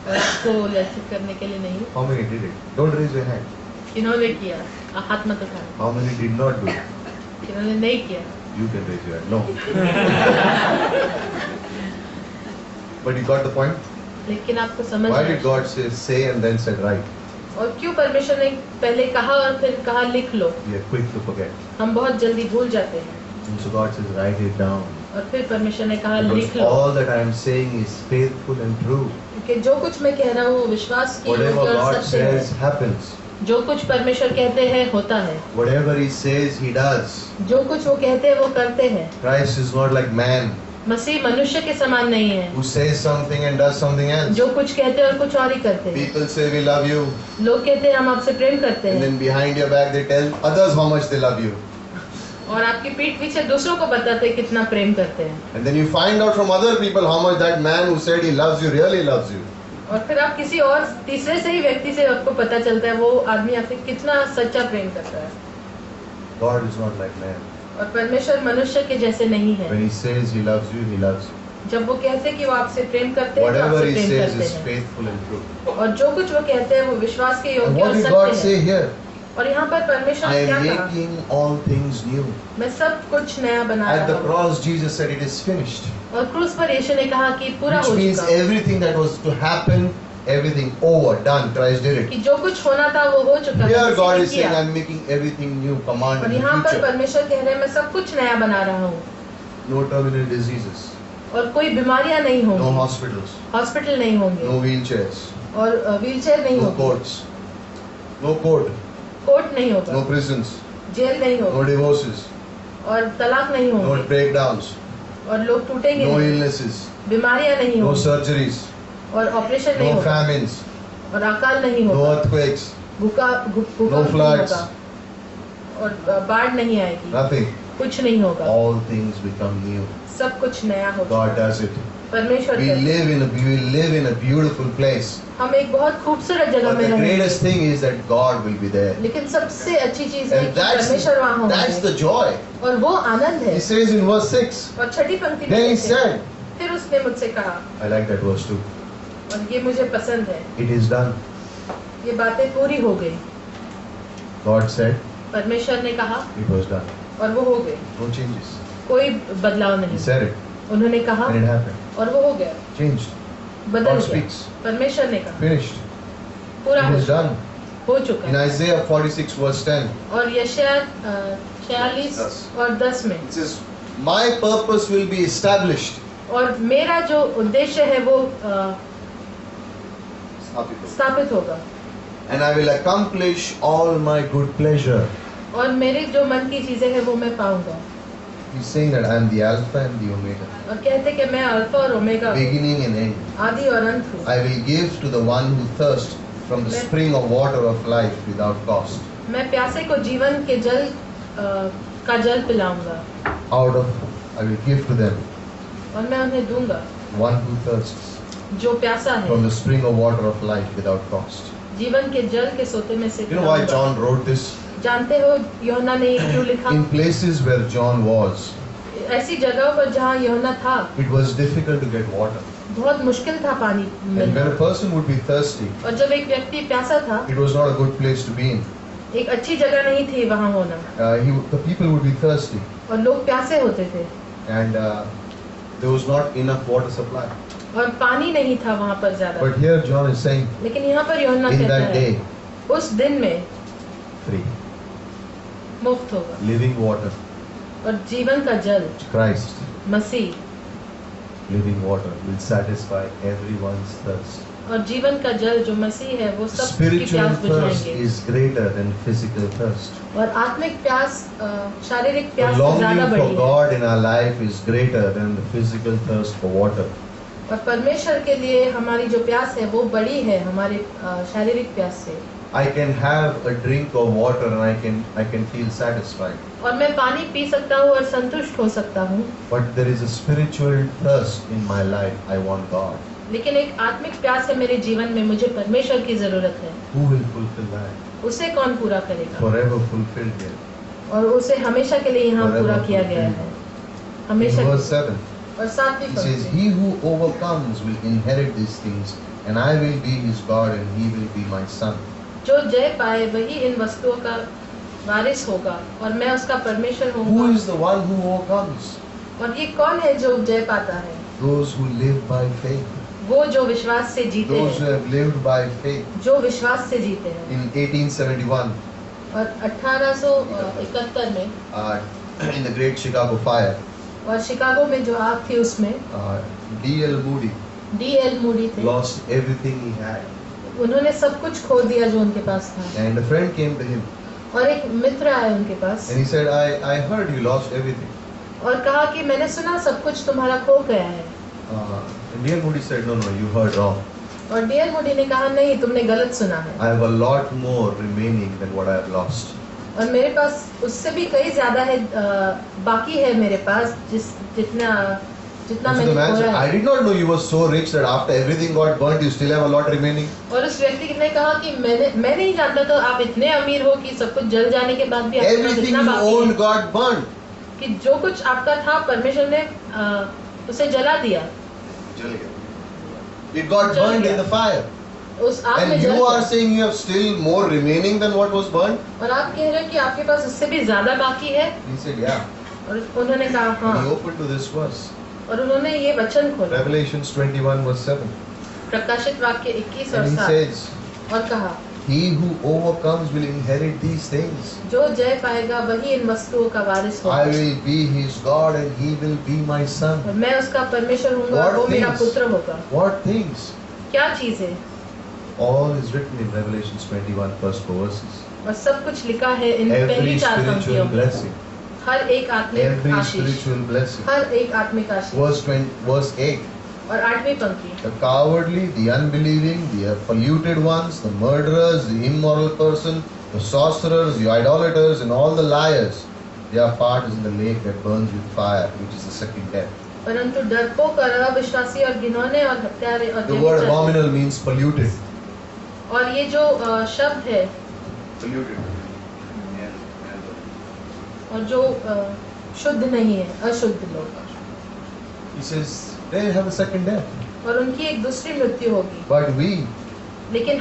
और आपको लज्जित करने के लिए नहीं How many did it? Don't raise your hand. किन्होंने किया हाथ मत उठाना How many did not do it? किन्होंने नहीं किया You can raise your hand. No. But you got the point? लेकिन आपको समझ Why आया। did God say and then said right? और क्यों परमेश्वर ने पहले कहा और फिर कहा लिख लो We are quick to forget. हम बहुत जल्दी भूल जाते हैं And so God says write it down. और फिर परमेश्वर ने कहा Because लिख लो all that I am saying is faithful and true. क्योंकि जो कुछ मैं कह रहा हूँ वो विश्वास की Whatever योग्य और God सत्य है says happens. जो कुछ परमेश्वर कहते हैं होता है Whatever He says, He does. जो कुछ वो कहते हैं वो करते हैं Christ is not like man मसीह मनुष्य के समान नहीं है who says something and does something else. जो कुछ कहते हैं और कुछ और ही करते हैं People say we love you, लोग कहते हैं हम आपसे प्रेम करते and हैं then behind your back they tell others how much they love you. और आपकी पीठ पीछे दूसरों को बताते हैं कितना प्रेम करते हैं And then you find out from other people how much that man who said he loves you really loves you. और फिर आप किसी और तीसरे से ही व्यक्ति से आपको पता चलता है वो आदमी आपसे कितना सच्चा प्रेम करता है God is not like man. और परमेश्वर मनुष्य के जैसे नहीं है When He says He loves you, He loves you. जब वो कहते हैं कि वो आपसे प्रेम करते हैं तो Whatever आपसे He प्रेम says करते is हैं faithful and true. और जो कुछ वो कहते हैं वो विश्वास के And योग्य what और did God सत्य say है here? और यहाँ पर परमेश्वर I ने क्या am कहा? making all things new. मैं सब कुछ नया बना At the रहा हूँ। cross, Jesus said, it is finished. और क्रूस पर यीशु ने कहा कि पूरा Which हो means चुका, everything that was to happen, everything over, done. Christ did it. कि जो कुछ होना था वो हो चुका है, Here God मसीह ने is saying, किया। I am making everything new. Command और in the यहाँ पर future. परमेश्वर कह रहे हैं मैं सब कुछ नया बना रहा हूँ No terminal diseases. और कोई बीमारियां नहीं No होंगी, hospitals. हॉस्पिटल नहीं होंगे No wheelchairs. और व्हीलचेयर नहीं No होगी, courts. No court. कोर्ट नहीं होगा, No prisons. जेल नहीं No होगा divorces. और तलाक नहीं No होंगे breakdowns. और लोग टूटेंगे No नहीं, illnesses. बीमारियां नहीं No होंगी surgeries. और ऑपरेशन नहीं No होगा famines. और अकाल नहीं No होगा, earthquakes. भूकंप No नहीं floods. होगा और बाढ़ नहीं आएगी, Nothing. कुछ नहीं होगा, All things become new. सब कुछ नया हो God चुका है। does it. परमेश्वर We करता है। will live in a beautiful place. हम एक बहुत खूबसूरत जगह But में the रहेंगे, greatest thing is that God will be there. लेकिन सबसे अच्छी चीज है And कि परमेश्वर वहाँ that's होंगे the joy. और वो आनंद है। He says in verse 6. और छठी पंक्ति में Then he कहते हैं, said, फिर उसने मुझसे कहा, I like that verse too. और ये मुझे पसंद है, It is done. ये बातें पूरी हो गई। God said, परमेश्वर ने कहा it was done. और वो हो गई, No changes. कोई बदलाव He नहीं। said it. उन्होंने कहा And it happened. और वो हो गया, Changed. बदल God गया। speaks. परमेश्वर ने कहा Finished. पूरा It हो is चुका, done. हो चुका In है। Isaiah 46 verse 10, और यशायाह 46 और 10 में, it says, my purpose will be established. और मेरा जो उद्देश्य है वो स्थापित होगा And I will accomplish all my good pleasure. और मेरे जो मन की चीजें हैं वो मैं पाऊंगा। He's saying that I am the Alpha and the Omega, और कहते कि मैं अल्फा और ओमेगा, beginning and end. आदि और अंत हूँ। I will give to the one who thirsts from the spring of water of life without cost. मैं प्यासे को जीवन के जल का जल पिलाऊंगा Out of, I will give to them और मैं उन्हें दूंगा one who thirsts जो प्यासा from है, the spring of water of life without cost. जीवन के जल के सोते में से You know why पिलाऊंगा। John wrote this? जानते हो यूहन्ना ने ये क्यों लिखा? In places where John was, ऐसी जगहों पर जहाँ यूहन्ना था it was difficult to get water. बहुत मुश्किल था पानी And when मिलना, a person would be thirsty, और जब एक व्यक्ति प्यासा था, it was not a good place to be in. एक अच्छी जगह नहीं थी वहाँ होना, The people would be thirsty, और लोग प्यासे होते थे and there was not enough water supply. और पानी नहीं था वहाँ पर ज्यादा। But here John is saying, लेकिन यहाँ पर यूहन्ना in कहता that है day, उस दिन में free, मुफ्त होगा living water, और जीवन का जल Christ, Masih, living water will satisfy everyone's thirst. और जीवन का जल जो मसीह है वो सब की Spiritual प्यास thirst बुझाएंगे। is greater than physical thirst. और आत्मिक प्यास शारीरिक The प्यास से ज्यादा longing for बड़ी है, God in our life is greater than the physical thirst for water. और परमेश्वर के लिए हमारी जो प्यास है वो बड़ी है हमारे शारीरिक प्यास से। I can have a drink of water and I can feel satisfied. और मैं पानी पी सकता हूँ और संतुष्ट हो सकता हूँ, But there is a spiritual thirst in my life. I want God. लेकिन एक आत्मिक प्यास है मेरे जीवन में, मुझे परमेश्वर की जरूरत है। Who will fulfill that? उसे कौन पूरा करेगा? Forever fulfilled here. और उसे हमेशा के लिए यहाँ Forever पूरा किया गया है, In हमेशा के verse लिए। 7, और सातवीं he says, पंक्ति, He who overcomes will inherit these things, and I will be his God, and he will be my son. जो जय पाए वही इन वस्तुओं का वारिस होगा और मैं उसका परमेश्वर Who होऊंगा। is the one who overcomes? और ये कौन है जो जय पाता है? Those who live by faith. वो जो विश्वास से जीते Those who हैं, have lived by faith. जो विश्वास से जीते हैं। In 1871, और 1871 में in the Great Chicago Fire, और शिकागो में जो आग थी उसमें D.L. Moody D.L. मूडी थे, lost everything he had. उन्होंने सब कुछ खो दिया जो उनके पास था। And a friend came to him और एक मित्र आया उनके पास and he said, I heard you lost everything. और कहा कि मैंने सुना सब कुछ तुम्हारा खो गया है। And D.L. Moody said, No, you heard wrong. और D.L. मूडी ने कहा नहीं, तुमने गलत सुना है, I have a lot more remaining than what I have lost. और मेरे पास उससे भी कई ज्यादा है, बाकी है मेरे पास जितना And so मैंने the man said, खोया I है। did not know you were so rich that after everything got burnt, you still have a lot remaining. और उस व्यक्ति ने कहा कि मैं नहीं जानता तो आप इतने अमीर हो कि सब कुछ जल जाने के बाद भी आपके पास Everything इतना you बाकी owned है got burnt. कि जो कुछ आपका था परमेश्वर ने उसे जला दिया, It got Jal burned gaya. in the fire. उस आग में And जल you are गया। saying you have still more remaining than what was burned? और आप कह रहे हो कि आपके पास उससे भी ज्यादा बाकी है। He said, yeah. और उन्होंने कहा And he हाँ। opened to this verse. और उन्होंने ये वचन खोला, Revelations 21 verse 7. प्रकाशित वाक्य 21 और And he 7, says, और कहा, he who overcomes will inherit these things. जो जय पाएगा वही इन वस्तुओं का वारिस I होगा, will be his God and he will be my son. और मैं उसका परमेश्वर हूँगा, What वो मेरा things? पुत्र होगा। What things? क्या चीज है? All is written in Revelations 21 first 4 verses. और सब कुछ लिखा है इन Every पहली 4 पंक्तियों spiritual में। blessing. हर एक आत्मिक Every आशीष, spiritual blessing. हर एक आत्मिक आशीष। Verse 8. और 8वीं पंक्ति, The cowardly, the unbelieving, the polluted ones, the murderers, the immoral person, the sorcerers, the idolaters, and all the liars, their part is in the lake that burns with fire, which is the second death. परंतु डरपोक और अविश्वासी और घिनौने और हत्यारे और The word व्यभिचारी, abominable means polluted. और ये जो शब्द है, Polluted. और जो शुद्ध नहीं है, अशुद्ध लोग, He says they have a second death. और उनकी एक दूसरी मृत्यु होगी। But we लेकिन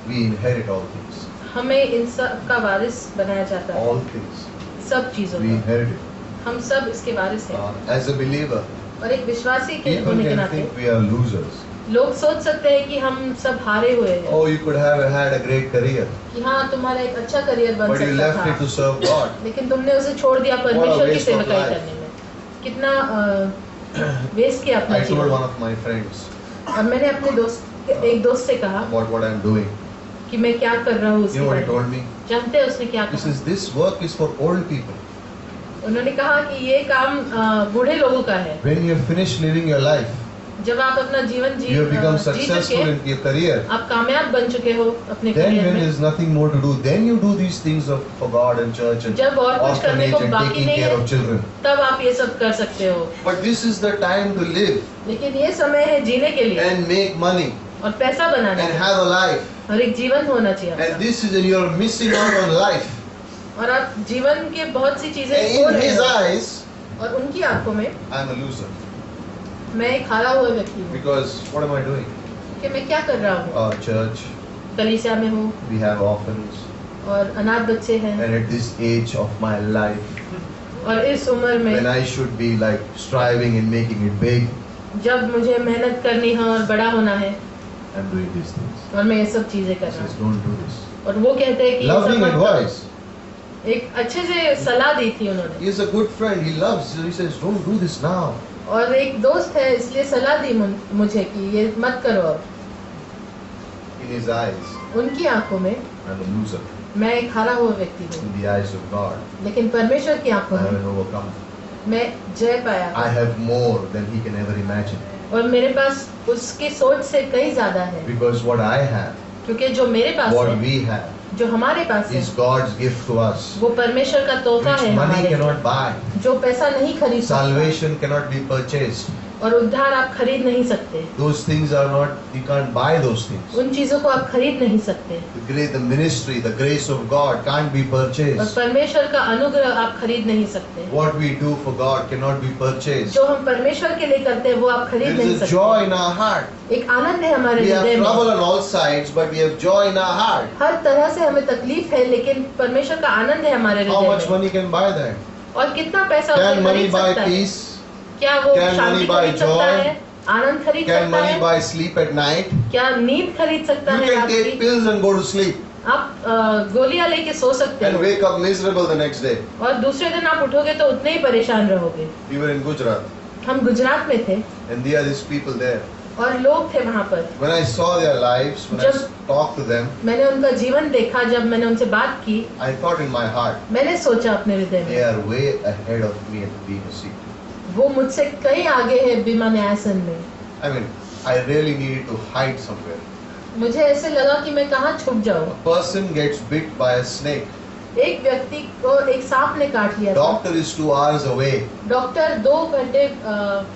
inherit all things. हमें इन सब का वारिस बनाया जाता है, All things. सब चीजों We का। inherit it. हम सब इसके वारिस हैं। As a believer, और एक विश्वासी के people होने के can नाते think we are losers. लोग सोच सकते हैं कि हम सब हारे हुए हैं, Oh, you could have had a great career, कि हाँ तुम्हारा एक अच्छा करियर बन but you सकता left it to था, serve God. लेकिन तुमने उसे छोड़ दिया परमेश्वर की waste of सेवकाई life. करने में। कितना वेस्ट किया अपना I told जीवन। one of my friends और मैंने अपने एक दोस्त से कहा about what I'm doing. कि मैं क्या कर रहा हूँ You उसके know what he बारे में। told me? जानते हैं उसने क्या He कहा? says this work is for old people. उन्होंने कहा कि ये काम बूढ़े लोगों का है। When you have finished living your life, जब आप अपना जीवन you have become ji successful चुके, in your career. आप कामयाब बन चुके हो अपने Then करियर when में, there's nothing more to do, then you do these things for God and church and जब और कुछ करने orphanage को and बाकी taking नहीं care है, of children. तब आप ये सब कर सकते हो। But this is the time to live लेकिन ये समय है जीने के लिए and make money और पैसा बनाने and के लिए, have a life. और एक जीवन होना चाहिए And आपका। this is, and you're missing out on life. और आप जीवन के बहुत सी चीजें And खो in रहे his हो, eyes, और उनकी आंखों में I'm a loser. मैं एक हारा हुआ व्यक्ति हूँ। Because what am I doing? कि मैं क्या कर रहा हूँ? Church, कलीसिया में हूँ we have orphans. और अनाथ बच्चे हैं, And at this age of my life, और इस उम्र when में I should be like striving and making it big, जब मुझे मेहनत करनी है और बड़ा होना है, I'm doing these things. और मैं ये सब चीजें कर He रहा says, हूँ। don't do this. और वो कहते हैं कि ये सब Loving मत करो। advice. एक अच्छे से सलाह दी थी उन्होंने, He is a good friend. He loves. He says, don't do this now. और एक दोस्त है इसलिए सलाह दी मुझे कि ये मत करो अब। In his eyes, उनकी आंखों में I'm a loser. मैं एक हारा हुआ व्यक्ति हूँ, In the eyes of God, लेकिन परमेश्वर की I आंखों have में an overcome. मैं जय पाया, I have more than he can ever imagine. और मेरे पास उसकी सोच से कई ज्यादा है, Because what I have, क्योंकि जो मेरे पास what है, we have, जो हमारे पास है, is God's gift to us, वो परमेश्वर का तोहफा which है money हमारे लिए, cannot buy. जो पैसा नहीं खरीद सकता, Salvation cannot be purchased. और उद्धार आप खरीद नहीं सकते। Those things are not. You can't buy those things. उन चीजों को आप खरीद नहीं सकते, The ministry, the grace of God can't be और purchased. परमेश्वर का अनुग्रह आप खरीद नहीं सकते। What we do for God cannot be purchased. जो हम परमेश्वर के लिए करते हैं वो आप खरीद There नहीं is a joy सकते। in our heart. एक आनंद है हमारे We have हृदय में, trouble on all sides, but we have joy in our heart. हर तरह से हमें तकलीफ है, लेकिन परमेश्वर का आनंद है हमारे How much हृदय में। money can buy that? और कितना पैसा Can उसे money खरीद buy सकता है? peace? क्या वो Can शांति money buy खरीद सकता joy? है? आनंद खरीद Can सकता money है? buy sleep at night? क्या नींद खरीद सकता You है can रात take की? pills and go to sleep आप गोलियां लेके सो सकते and हो, wake up miserable the next day. और दूसरे दिन आप उठोगे तो उतने ही परेशान रहोगे। We were in Gujarat, हम गुजरात में थे and there are these people there. और लोग थे वहाँ पर। When I saw their lives, when I Just- talked to them, मैंने उनका जीवन देखा, जब मैंने उनसे बात की, I thought in my heart, मैंने सोचा अपने हृदय they में, are way ahead of me at being a seeker. वो मुझसे कई आगे है बीमा न्यायासन में। I mean, I really needed to hide somewhere. मुझे ऐसे लगा कि मैं कहाँ छुप जाऊँ। A person gets bit by a snake. एक व्यक्ति को एक सांप ने काट लिया था। Doctor is 2 hours away, doctor 2 घंटे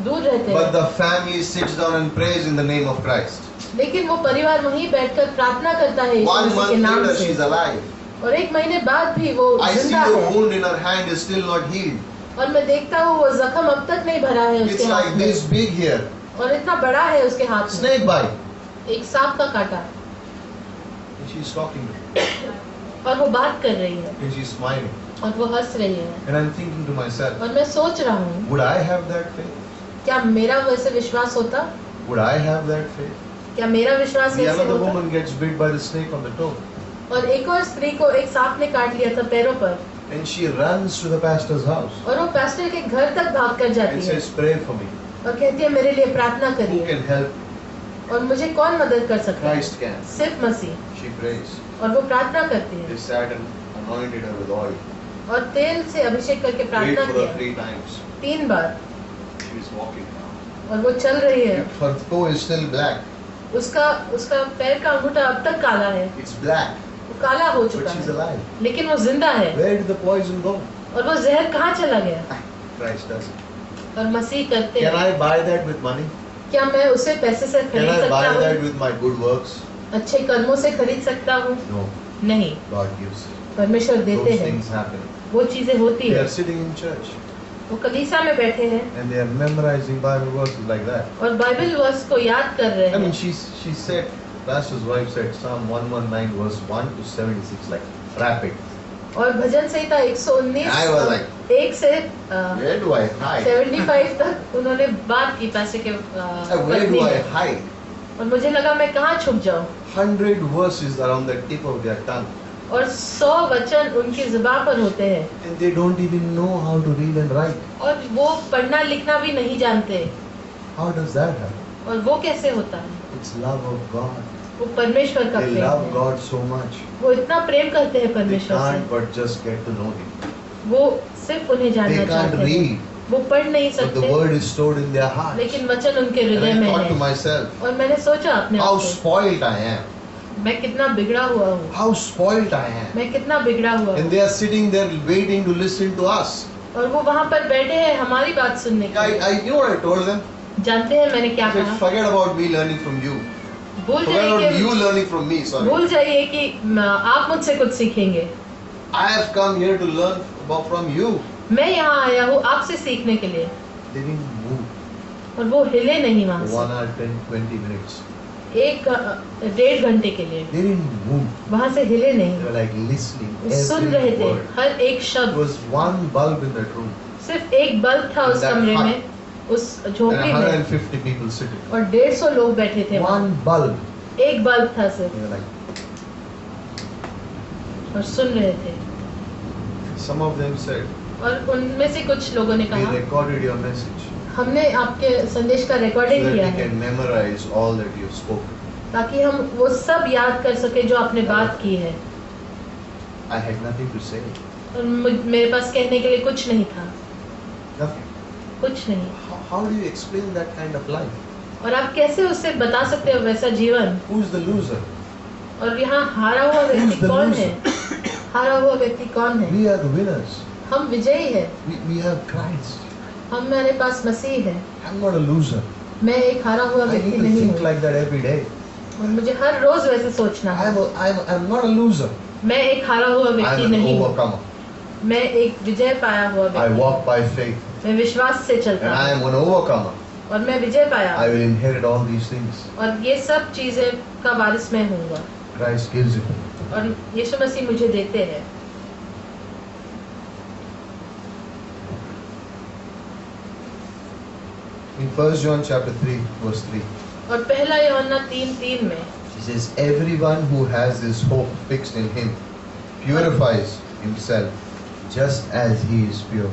दूर रहते but हैं, the family sits down and prays in the name of Christ. लेकिन वो परिवार वहीं बैठकर प्रार्थना करता है यीशु 1 मसीह month के नाम later, से, she's alive. और 1 महीने बाद भी वो I see जिंदा the है, wound in her hand is still not healed. और मैं देखता हूँ वो जख्म अब तक नहीं भरा है It's उसके like हाथ में, this big here. और इतना बड़ा है उसके हाथ में। Snake bite. एक सांप का काटा And she's talking to me. और वो बात कर रही है And she's smiling. और वो हंस रही है And I'm thinking to myself, और मैं सोच रहा हूँ would I have that faith? क्या मेरा वैसे विश्वास होता, Would I have that faith? क्या मेरा विश्वास The ऐसे other होता। woman gets bit by the snake on the toe. और एक और स्त्री को एक सांप ने काट लिया था पैरों पर And she runs to the pastor's house और वो पास्टर के घर तक भाग कर and जाती है says, pray for me. और कहती है मेरे लिए प्रार्थना Who करिए can help me? और मुझे कौन मदद कर सकता है, Christ can. सिर्फ मसीह। She prays. और वो प्रार्थना करती They है sat and anointed her with oil. और तेल से अभिषेक करके Prayed प्रार्थना for her किया 3 times. 3 bar She is walking now. और वो चल रही है। Her toe is still black. उसका पैर का अंगूठा अब तक काला है, It's black. वो काला हो But चुका she's है alive. लेकिन वो जिंदा है। Where did the poison go? और वो जहर कहाँ चला गया? Christ does it. और मसीह करते Can हैं। I buy that with money? क्या मैं उसे पैसे से Can खरीद I buy सकता that हूँ? with my good works? अच्छे कर्मों से खरीद सकता हूँ? No. नहीं, God gives it. परमेश्वर देते Those हैं, things happen. वो चीजें होती They है। are sitting in church वो कलीसिया में बैठे हैं and they are memorizing Bible verses like that. और बाइबल वर्स को याद कर रहे I mean, हैं। she said, pastor's wife said Psalm 119 verse 1 to 76 like rapid. और भजन संहिता I was 119 like, 1 से where do I hide? 75 तक उन्होंने बात की पैसे के Where do पत्नी I में। hide? और मुझे लगा मैं कहाँ छुप जाऊँ 100 verses are on the tip of their tongue और 100 वचन उनकी जुबान पर होते हैं and they don't even know how to read and write. और वो पढ़ना लिखना भी नहीं जानते। How does that happen? और वो कैसे होता है? It's love of God. वो परमेश्वर का They प्रेम love है। God so much. वो इतना प्रेम करते हैं They परमेश्वर can't से, but just get to know Him. वो सिर्फ उन्हें They जानना can't चाहते हैं। read, वो पढ़ नहीं but the सकते word is stored in their hearts. लेकिन वचन उनके And हृदय I में thought to है। myself, और मैंने सोचा अपने how आप को, spoiled I am. मैं कितना बिगड़ा हुआ हूँ, How spoiled I am. मैं कितना बिगड़ा हुआ And हूँ। they are sitting there waiting to listen to us. और वो वहाँ पर बैठे हैं हमारी बात सुनने के लिए। You know what I told them? जानते हैं मैंने क्या I said, कहा? forget about me learning from you. भूल Forget about जाइए you कि learning from me. Sorry. भूल जाइए कि आप मुझसे कुछ सीखेंगे। I have come here to learn from you. मैं यहाँ आया हूँ आपसे सीखने के लिए। They didn't move. और वो हिले नहीं वहाँ 1 से hour, 10, 20 minutes. 1.5 घंटे के लिए They didn't move. वहाँ से हिले They नहीं, were like listening. वो सुन रहे Every थे word. हर एक There शब्द। was one bulb in that room. सिर्फ एक बल्ब था उस That कमरे hut. में, उस And झोपड़ी में 150 people sitting. और 150 लोग बैठे थे वहाँ। One bulb. एक बल्ब था सिर्फ They were like, और सुन रहे थे। some of them said, और उनमें से कुछ लोगों ने we कहा recorded your message हमने आपके संदेश का so रिकॉर्डिंग that किया we है can memorize all that you have spoken. ताकि हम वो सब याद कर सके जो आपने बात की है। I had nothing to say. और मेरे पास कहने के लिए कुछ नहीं था, Nothing. कुछ नहीं। How do you explain that kind of life? और आप कैसे उससे बता सकते हो वैसा जीवन? Who's the loser? और यहाँ हारा हुआ Who's व्यक्ति the कौन loser? है? हारा हुआ व्यक्ति कौन है? We are the winners. हम विजयी है। We have Christ. हमारे पास मसीह है। I'm not a loser. मैं एक हारा हुआ I व्यक्ति need to नहीं think हूँ like that every day. और मुझे हर रोज वैसे सोचना है। I'm not a loser. मैं एक हारा हुआ व्यक्ति I'm an नहीं हूँ, overcomer. मैं एक विजय पाया हुआ I व्यक्ति। walk by faith. मैं विश्वास से And चलता I हूँ am an overcomer. और मैं विजय पाया I will inherit all these things. और ये सब चीजें का वारिस मैं हूँगा Christ gives it. और यीशु मसीह मुझे देते हैं। In 1 John chapter 3 verse 3, और पहला यूहन्ना 3:3 में he says, everyone who has this hope fixed in him purifies himself just as he is pure.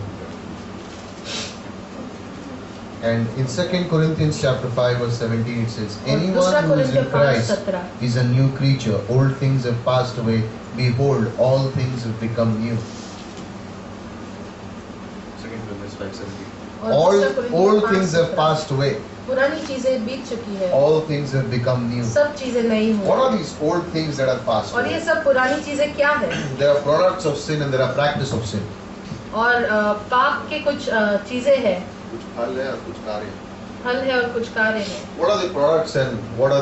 And in 2 Corinthians chapter 5 verse 17 it says, और दूसरा anyone who is कुरिन्थियों in Christ 5:17 is a new creature. Old things have passed away. Behold, all things have become new. 2 Corinthians 5:17. और दूसरा All कुरिन्थियों things have 5:17 passed away. पुरानी चीजें बीत चुकी है, All things have become new. सब चीजें नई What are हुई। these old things that have passed और ये away? सब पुरानी चीजें क्या है? There are products of sin and there are practice of sin. और पाप के कुछ चीजें हैं, कुछ फल है और कुछ कार्य. फल है और कुछ कार्य है। What are the products and what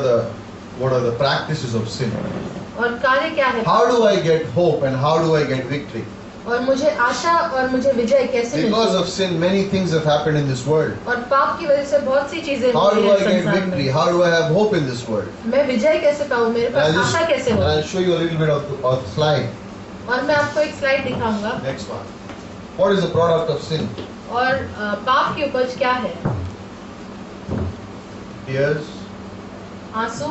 are the practices of sin? और कार्य क्या है? How do I get hope and how do I get victory? और मुझे आशा और मुझे विजय कैसे Because मिलती of sin, many things have happened in this world. है? और पाप की वजह से बहुत सी चीजें How हुई do हैं I get संसार victory? में। How do I have hope in this world? मैं विजय कैसे पाऊँ, मेरे And पास आशा कैसे हो? I'll show you a little bit of the slide. और मैं आपको एक स्लाइड दिखाऊंगा। Next one. What is the product of sin? और पाप की उपज क्या है? Tears, आंसू,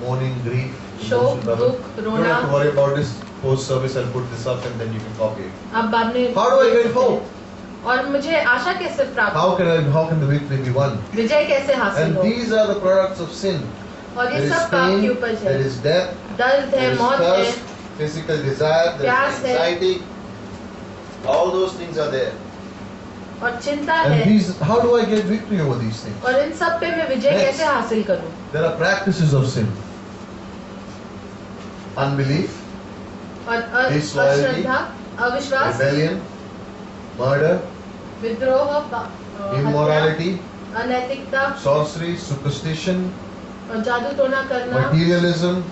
mourning, grief, शोक, emotion, trouble. दुख, You don't रोना। have to worry about this. Post service, I'll put this up and then you can copy it. आप बाद में How do I get hope? और मुझे आशा कैसे प्राप्त How हो? can the victory be won? विजय कैसे हासिल And हो? these are the products of sin. और There ये is सब पाप की pain, उपज there है। is death, दर्द there है, is मौत है, thirst, physical desire, there प्यास is है। anxiety. All those things are there. और चिंता And है। these, how do I get victory over these things? और इन सब पे मैं विजय Next. कैसे हासिल करूं? There are practices of sin. Unbelief, और Disloyalty, अश्रद्धा, अविश्वास, rebellion, murder, विद्रोह, immorality, हत्या, अनैतिकता sorcery, superstition, और जादू टोना करना, materialism,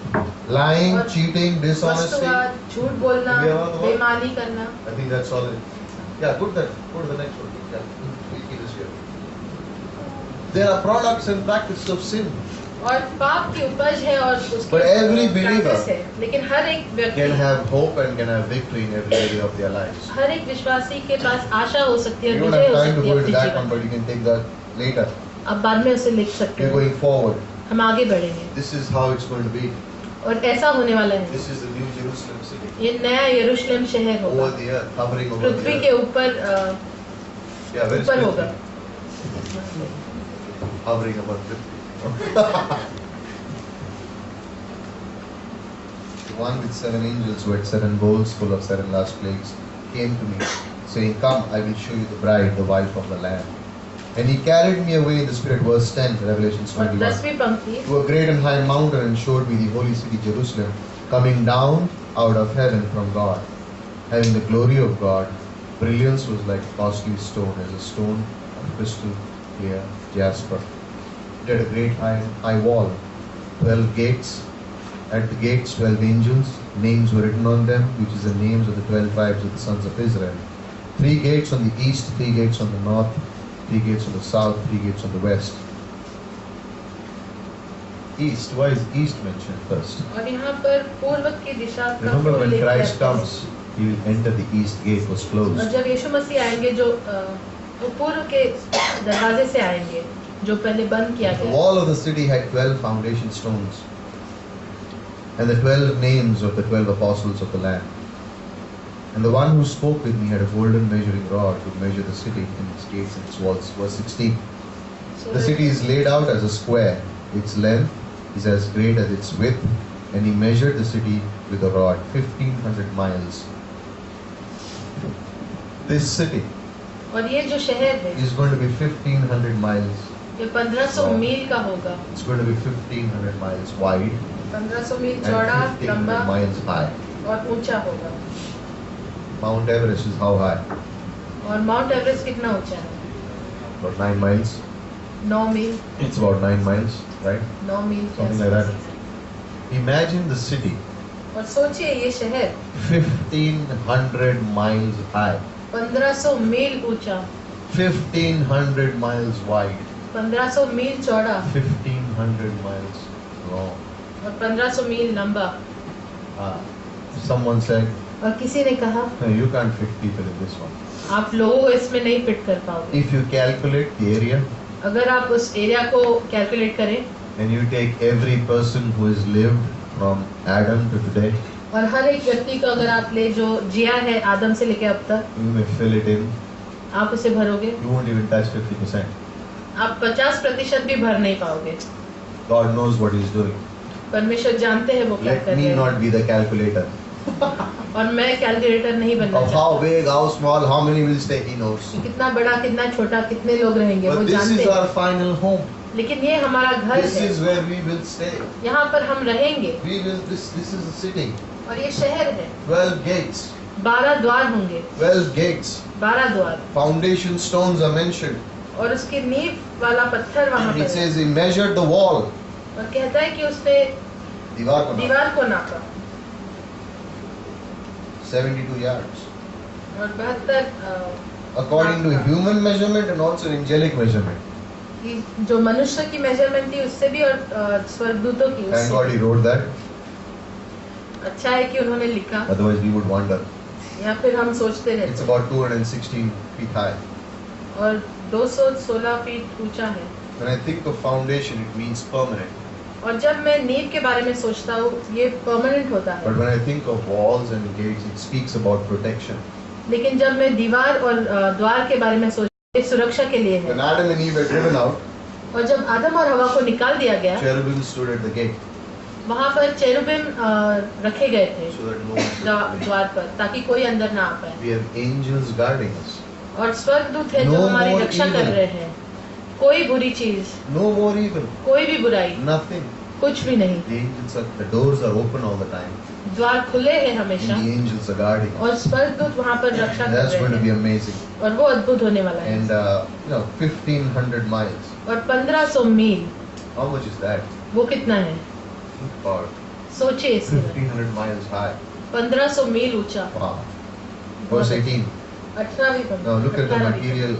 lying, और cheating, dishonesty. वस्तुवाद, झूठ बोलना, Do you have another one? बेईमानी करना। I think that's all. Yeah, put the next one. Yeah, we'll keep this here. There are products and practices of sin. और पाप की उपज है और उसकी But every believer practice है। लेकिन हर एक Can व्यक्ति, have hope and can have victory in every area of their lives. हर एक विश्वासी के पास आशा हो सकती है, You don't विजय have हो time to सकती है go into अपने that one, जीवन but you can take that later. में। अब बाद में उसे लिख सकते We're हैं। going forward. हम आगे बढ़ेंगे This is how it's going to be. और ऐसा होने वाला है। This is the new Jerusalem city. ये नया यरूशलेम शहर होगा, Over the earth, hovering over Prithvi the के earth. ऊपर Yeah, very ऊपर होगा। spiritual. Hovering above the The one with 7 angels who had 7 bowls full of 7 last plagues came to me, saying, Come, I will show you the bride, the wife of the Lamb. And he carried me away in the Spirit, verse 10, Revelation और 21, 10वीं पंक्ति, to a great and high mountain and showed me the holy city Jerusalem, coming down out of heaven from God, having the glory of God. Brilliance was like costly stone, as a stone of crystal clear jasper. It had a great high wall, 12 gates. At the gates 12 angels, names were written on them, which is the names of the 12 tribes of the sons of Israel. 3 gates on the east, 3 gates on the north, 3 gates on the south, 3 gates on the west. East, why is east mentioned first? और यहाँ पर पूर्व की दिशा का Remember when उल्लेख Christ किया comes, he will enter the east gate, was है। और closed. जब यीशु मसीह आएंगे जो वो पूर्व के दरवाजे से आएंगे जो पहले बंद किया The गया। wall of the city had 12 foundation stones, and the 12 names of the 12 apostles of the Lamb. And the one who spoke with me had a golden measuring rod to measure the city and its gates and its walls. Verse 16. So The city is laid out as a square. Its length is as great as its width. And he measured the city with a rod, 1,500 miles. This city और ये जो शहर है is going to be 1,500 miles. ये 1500 Wow. मील का होगा। It's going to be 1,500 miles wide 1500 meal and चौड़ा, 1,500 लंबा miles high. और ऊंचा होगा। Mount Everest is how high? और माउंट एवरेस्ट कितना ऊंचा है? About 9 miles. 9 meal, It's about 9 miles, right? 9 मील के Something like आसपास। that. Imagine the city, और सोचिए ये शहर 1,500 miles high, 1500 मील ऊंचा, 1,500 miles wide, 1500 मील चौड़ा 1,500 miles long. और 1500 मील लंबा। Someone said, और किसी ने कहा no, you can't fit people in this one. आप लोगों को इसमें नहीं फिट कर पाओगे। If you calculate the area अगर आप उस एरिया को कैलकुलेट करें and you take every person who has lived from Adam to today, और हर एक व्यक्ति को अगर आप ले जो जिया है आदम से लेकर अब तक, you may fill it in, आप उसे भरोगे, you won't even touch 50%. आप 50% भी भर नहीं पाओगे। God knows what He's doing. परमेश्वर जानते हैं वो क्या Let कर me रहे not be the calculator. हैं और मैं कैलकुलेटर नहीं बनना Of चाहता। how big, how small, how many will stay, He knows. कि कितना बड़ा कितना छोटा कितने लोग रहेंगे वो But this जानते is हैं। our final home. लेकिन ये हमारा घर This है, is where we will stay. यहाँ पर हम रहेंगे We will. This is the city. और ये शहर है। 12 gates. 12 द्वार होंगे, 12 gates. 12 द्वार Foundation stones are mentioned. और उसके नींव वाला पत्थर वहाँ It पर है। says He measured the wall. और कहता है कि उसने दीवार को नापा. दीवार को नापा। 72 yards. और 72 According to human measurement and also angelic measurement. जो मनुष्य की मेजरमेंट थी उससे भी और स्वर्गदूतों की Thank उससे God he wrote that. अच्छा है कि उन्होंने लिखा, Otherwise we would wonder. या फिर हम सोचते It's रहते। about 216 feet high. और 216 फीट ऊंचा है। When I think of foundation, it means permanent. और जब मैं नींव के बारे में सोचता हूँ ये परमानेंट होता है। But when I think of walls and gates, it speaks about protection. लेकिन जब मैं दीवार और द्वार के बारे में सोचता हूँ ये सुरक्षा के लिए है। When Adam and Eve were driven out, और जब आदम और हवा को निकाल दिया गया, cherubim stood at the gate वहाँ पर चेरुबिम रखे गए थे so that no one should come in. द्वार पर, ताकि कोई अंदर ना आ पाए। We have angels guarding us. और स्वर्गदूत है जो No हमारी more रक्षा कर evil. रहे हैं। कोई बुरी चीज, No more evil. कोई भी बुराई, Nothing. कुछ भी नहीं। The angels are, the doors are open all the time. द्वार खुले हैं And हमेशा the angels are guarding us. और स्वर्गदूत वहाँ पर रक्षा कर That's रहे going to be हैं amazing. और वो अद्भुत होने वाला है। And 1500 miles. और 1500 मील, How much is that? वो कितना है? Think about it. सोचिए इसके बारे में। 1500 miles high. 1500 मील ऊंचा। Wow. Verse 18. 18वीं पंक्ति। Now look at the 18वीं। material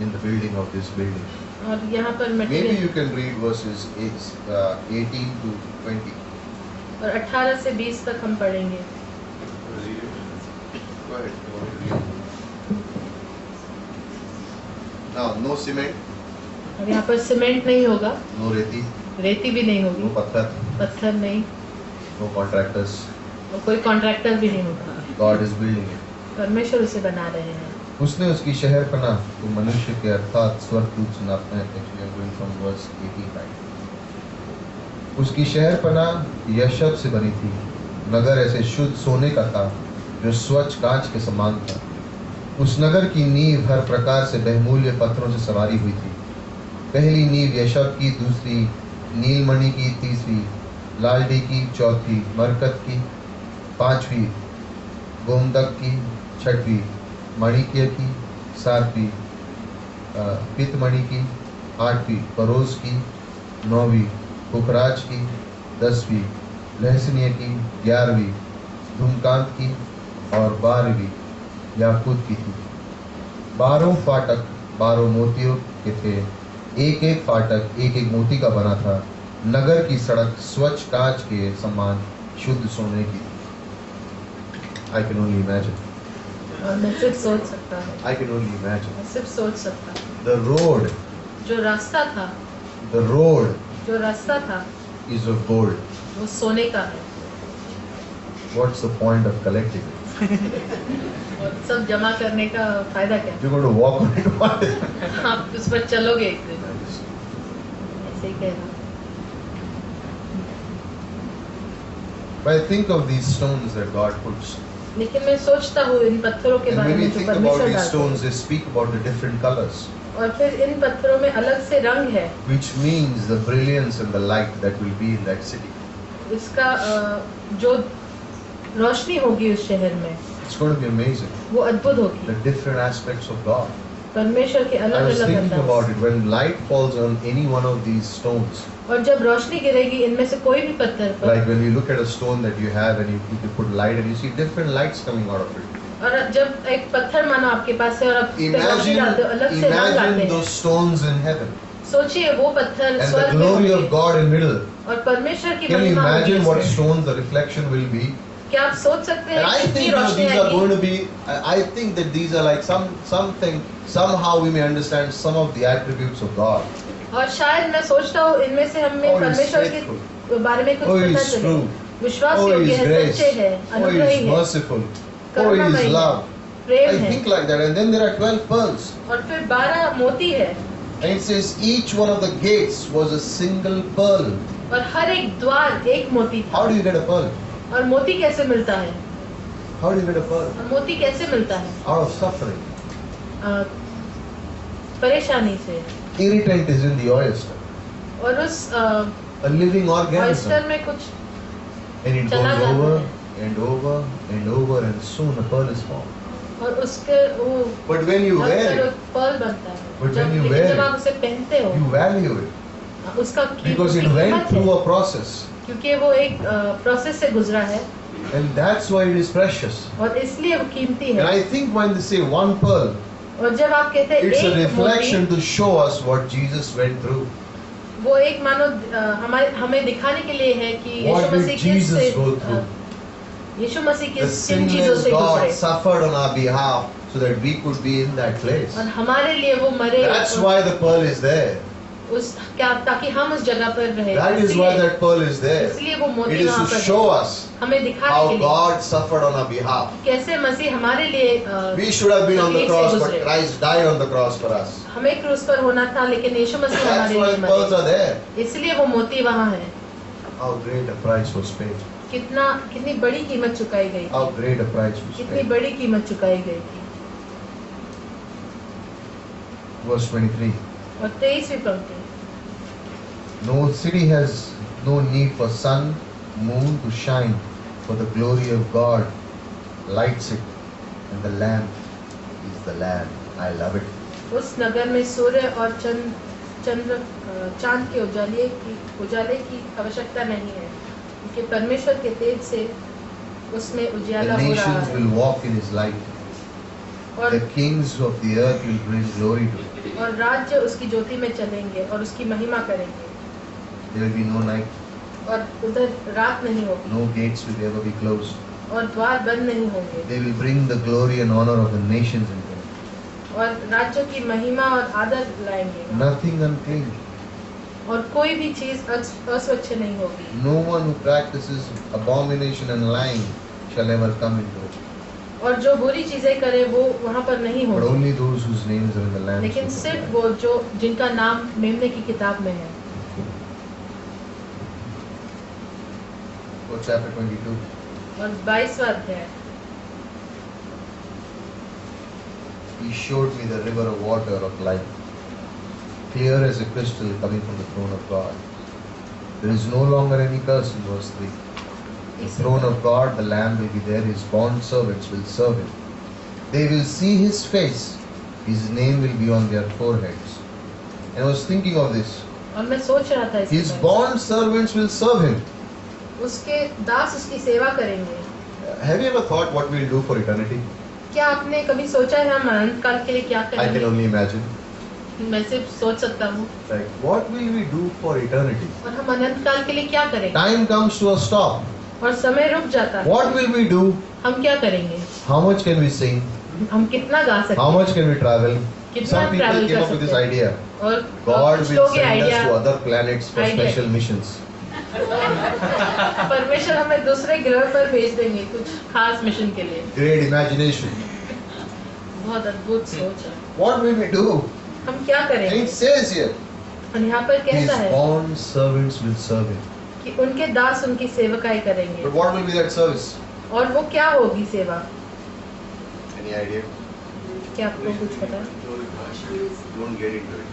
in the building of this building. और यहाँ पर Maybe material you can read verses 18 to 20. और 18 से 20 तक हम पढ़ेंगे। Go ahead. Now, no cement, और यहाँ पर सीमेंट नहीं होगा, no रेती, रेती भी नहीं no होगी, पत्थर, पत्थर नहीं, no contractors. और कोई कॉन्ट्रैक्टर भी नहीं होगा। God is building it. परमेश्वर उसे बना रहे हैं। उसने उसकी शहर पना तो मनुष्य के अर्थात स्वर्गदूत सुनाते हैं। Actually, I'm going from verse 18 right. उसकी शहर पना यशब से बनी थी। नगर ऐसे शुद्ध सोने का था जो स्वच्छ कांच के समान था। उस नगर की नींव हर प्रकार से बहुमूल्य पत्थरों से सवारी हुई थी। पहली नींव यशब की, दूसरी नीलमणि की, तीसरी लालडी की, चौथी मरकत की, पांचवी गोमदक की, छठवीं माणिक्य की, सातवीं पित्तमणि की, आठवीं परोस की, नौवीं पुखराज की, 10वीं लहसनिया की, 11वीं धूमकांत की और 12वीं याकूत की थी। 12 फाटक 12 मोतियों के थे। एक एक फाटक एक एक मोती का बना था। नगर की सड़क स्वच्छ कांच के समान शुद्ध सोने की थी। I can only imagine. और मैं सिर्फ सोच सकता हूँ, I can only imagine. मैं सिर्फ सोच सकता हूँ। The road, जो रास्ता था, the road जो रास्ता था, is of gold. वो सोने का है। What's the point of collecting it? और सब जमा करने का फायदा क्या है? You're going to walk on it one day. आप उस पर चलोगे एक दिन, ऐसे ही कहना। But I think of these stones that God puts. लेकिन मैं सोचता हूँ इन पत्थरों के And बारे when we में जो think about परमेश्वर these डालते stones, हैं। they speak about the different colors, और फिर इन पत्थरों में अलग से रंग है। which means the brilliance and the light that will be in that city. इसका जो रोशनी होगी उस शहर में, It's going to be amazing. वो अद्भुत होगी। The different aspects of God. परमेश्वर के I अलग was अलग thinking about अंदाज। it when light falls on any one of these stones. और जब रोशनी गिरेगी इनमें से कोई भी पत्थर पर, Like when you look at a stone that you have and you can put light and you see different lights coming out of it. और जब एक पत्थर मानो आपके पास है और आप उस पे रोशनी डालते हो, अलग से रंग आते Imagine हैं। those stones in heaven सोचिए वो पत्थर and the स्वर्ग में glory of होंगे God in middle. और परमेश्वर की Can you महिमा होगी imagine what उसमें। stones the reflection will be? क्या आप सोच सकते And हैं I कितनी think Roshni these are going आएगी? to be. I think that these are like something. Somehow we may understand some of the attributes of God. और शायद मैं सोचता हूँ इनमें से हमें Oh, He is परमेश्वर faithful. के बारे में कुछ Oh, He पता is चले। true. विश्वास Oh, He योग्य is है, grace. सच्चे है, Oh, He अनुग्रही is है, merciful. Oh, He करुणामयी is है, love. प्रेम I है। think like that. And then there are 12 pearls. और फिर 12 मोती है And it says each one of the gates was a single pearl. और हर एक द्वार एक मोती था। How do you get a pearl? और मोती कैसे मिलता है? How do you get a pearl? और मोती कैसे मिलता है? Out of suffering. अ, परेशानी से। Irritant is in the oyster. और उस A living organism. ऑयस्टर में कुछ And it चला goes जाता over है। and over and over and soon a pearl is formed. और उसके वो But when you wear अक्सर it, पर्ल बनता है। But जब when you लेकिन wear जब it, आप उसे पहनते हो, you value it उसका because it उसकी went कीमत through है, a process. क्योंकि वो एक प्रोसेस से गुजरा है। And that's why it is precious. और इसलिए वो कीमती And है। I think when they say one pearl, और जब आप कहते हैं it's a एक reflection मोती, to show us what Jesus went through. वो एक मानो हमें दिखाने के लिए है कि What Yeshu did Masih Jesus go through? Yeshu Masih The किन चीजों sinless से God गुजरे suffered on our behalf so that we could be in that place. और हमारे लिए वो मरे। That's why the pearl is there. उस क्या ताकि हम उस जगह पर रहे। That is why that pearl is there. इसलिए वो It मोती is वहाँ to पर show है। us हमें दिखाने how के लिए God suffered on our behalf. कैसे मसीह हमारे लिए We should have been on the तकलीफ से cross, but गुजरे। Christ died on the cross for us. हमें क्रूस पर होना था लेकिन यीशु मसीह That's हमारे why लिए the pearls मरे। are there. इसलिए वो मोती वहाँ है। How great a price was paid. कितनी बड़ी कीमत चुकाई गई How थी। great a price was कितनी paid. बड़ी कीमत चुकाई गई थी। Verse 23. और 23वीं पंक्ति, No city has no need for sun, moon to shine, for the glory of God lights it, and the lamp is the Lamb. I love it. उस नगर में सूर्य और चंद्र चांद के उजाले की आवश्यकता नहीं है, क्योंकि परमेश्वर के तेज से उसमें The उजाला हो रहा nations है will walk in His light. और The kings of the earth will bring glory to it. और राज्य उसकी ज्योति में चलेंगे और उसकी महिमा करेंगे। There will be no night. और उधर रात नहीं होगी No gates will ever be closed. और द्वार बंद नहीं होंगे They will bring the glory and honor of the nations into it. और राज्यों की महिमा और आदर लाएंगे Nothing unclean. और कोई भी चीज अस्वच्छ नहीं होगी। No one who practices abomination and lying shall ever come into it. और जो बुरी चीजें करे वो वहाँ पर नहीं But होगी, only those whose names are in the Lamb's लेकिन book of सिर्फ life. वो जो जिनका नाम मेमने की किताब में है। Go chapter 22. और 22वां अध्याय, He showed me the river of water of life, clear as a crystal coming from the throne of God. There is no longer any curse in verse 3. The throne of God, the Lamb will be there, His bond servants will serve Him. They will see His face, His name will be on their foreheads. And I was thinking of this. और मैं सोच रहा था His इसके bond servants will serve Him. बारे में। उसके दास उसकी सेवा करेंगे। Have you ever thought what we'll do for eternity? क्या आपने कभी सोचा है हम अनंत काल के लिए क्या I can करेंगे? only imagine. मैं सिर्फ सोच सकता हूँ। Like, what will we do for eternity? और हम अनंत काल के लिए क्या करेंगे? Time comes to a stop. और समय रुक जाता है। What will we do? हम क्या करेंगे? How much can we sing? हम कितना गा सकते How हैं? much can we travel? कितना Some people travel came कर up with this सकते हैं? idea. और God कुछ will लोग ये send us idea to other planets for idea. special missions. परमेश्वर हमें दूसरे ग्रह पर भेज देंगे कुछ खास मिशन के लिए। Great imagination. बहुत अद्भुत सोच है। What will we do? हम क्या And करेंगे? it says here, और यहाँ पर His कैसा है bond servants will serve Him. कि उनके दास उनकी सेवकाई करेंगे। But what will be that service? और वो क्या होगी सेवा? Any idea? क्या आपको कुछ पता है? Don't get into it.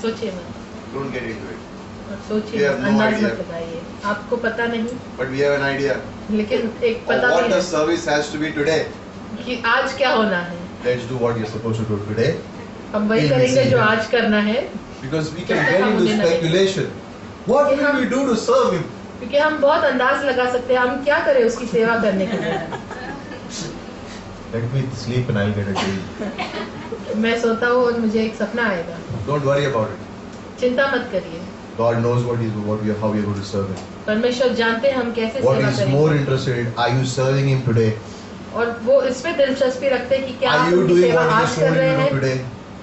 सोचिए मत Don't get into it. और We सोचिए have no अंदाज idea. मत लगाइए। आपको पता नहीं, But we have an idea लेकिन एक of पता what भी the है service has to be today. कि आज क्या होना है। Let's do what you're supposed to do today. हम वही We'll be करेंगे जो seeing आज करना है, Because we can get into speculation. What will we do to serve Him? क्योंकि हम बहुत अंदाज लगा सकते हैं हम क्या करें उसकी सेवा करने के लिए। Let me sleep and I'll get a dream. मैं सोता हूँ और मुझे एक सपना आएगा। Don't worry about it. चिंता मत करिए, God knows how we are going to serve Him. परमेश्वर जानते हैं हम कैसे What सेवा He's more करेंगे। interested in, are you serving Him today? और वो इसमें दिलचस्पी रखते हैं कि क्या Are आप you उनकी doing सेवा what He आज has कर told रहे you to हैं, do today?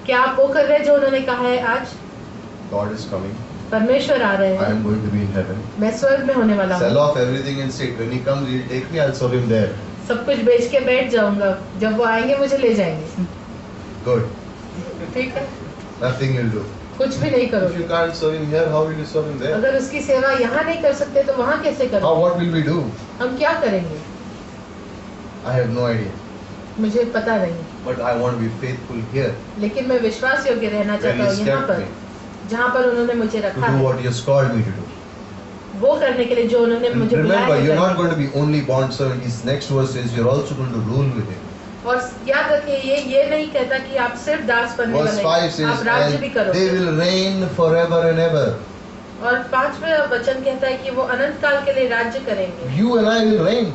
क्या आप वो कर रहे हैं जो उन्होंने कहा है आज। God is coming. परमेश्वर आ रहे I हैं, am going to be in heaven. मैं स्वर्ग में होने वाला Sell हूँ, off everything and sit. When He comes, He'll take me. I'll serve Him there. सब कुछ बेच के बैठ जाऊंगा, जब वो आएंगे मुझे ले जाएंगे। Good. ठीक है, Nothing you'll do. कुछ भी नहीं If you करोगे। can't serve Him here, how will you serve Him there? अगर उसकी सेवा यहाँ नहीं कर सकते तो वहाँ कैसे How? करोगे? What will we do? हम क्या करेंगे? I have no idea. मुझे पता नहीं, But I want to be faithful here. लेकिन मैं विश्वास योग्य रहना Where चाहता He's हूँ यहाँ kept पर, me. जहाँ पर उन्होंने मुझे To रखा do है, what He has called me to do. वो करने के लिए जो उन्होंने And मुझे बुलाया remember, है you're not करने। going to be only bond servant. His next verse is you're also going to rule with Him. और याद रखिए ये नहीं कहता कि आप सिर्फ दास बनने Verse वाले 5 हैं, says, आप राज्य भी and करो। they will reign forever and ever. और 5वां वचन कहता है कि वो अनंत काल के लिए राज्य करेंगे। You and I will reign.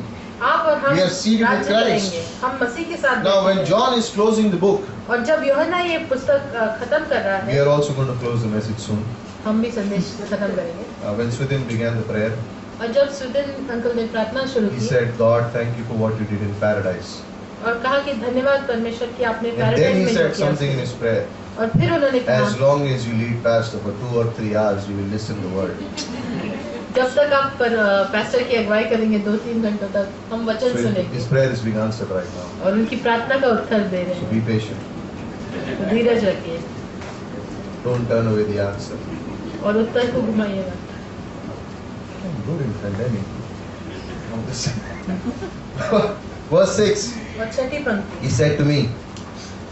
आप और हम We are seated with राज्य Christ. करेंगे, हम मसीह के साथ Now, when बैठेंगे। John is closing the book, और जब यूहन्ना ये पुस्तक खत्म कर रहा we है, are also going to close the message soon. हम भी संदेश खत्म करेंगे। When Swithin began the prayer, और जब सुदिन अंकल ने प्रार्थना शुरू he की said, God, thank you for what you did in paradise. और कहा कि धन्यवाद परमेश्वर कि आपने And then पैराडाइज he में जो said किया। something in his prayer. और फिर उन्होंने कहा, As long as you lead pastor for 2 or 3 hours, you will listen to the word. जब तक आप पास्टर की अगुवाई करेंगे 2-3 घंटों तक हम वचन So सुनेंगे। his prayer is being answered right now. और उनकी प्रार्थना का उत्तर दे रहे So हैं। be patient. तो धीरज रखिए Don't turn away the answer. और उत्तर को घुमाइएगा। Good in pandemic. Now this- Verse 6. और छठी पंक्ति, He said to me,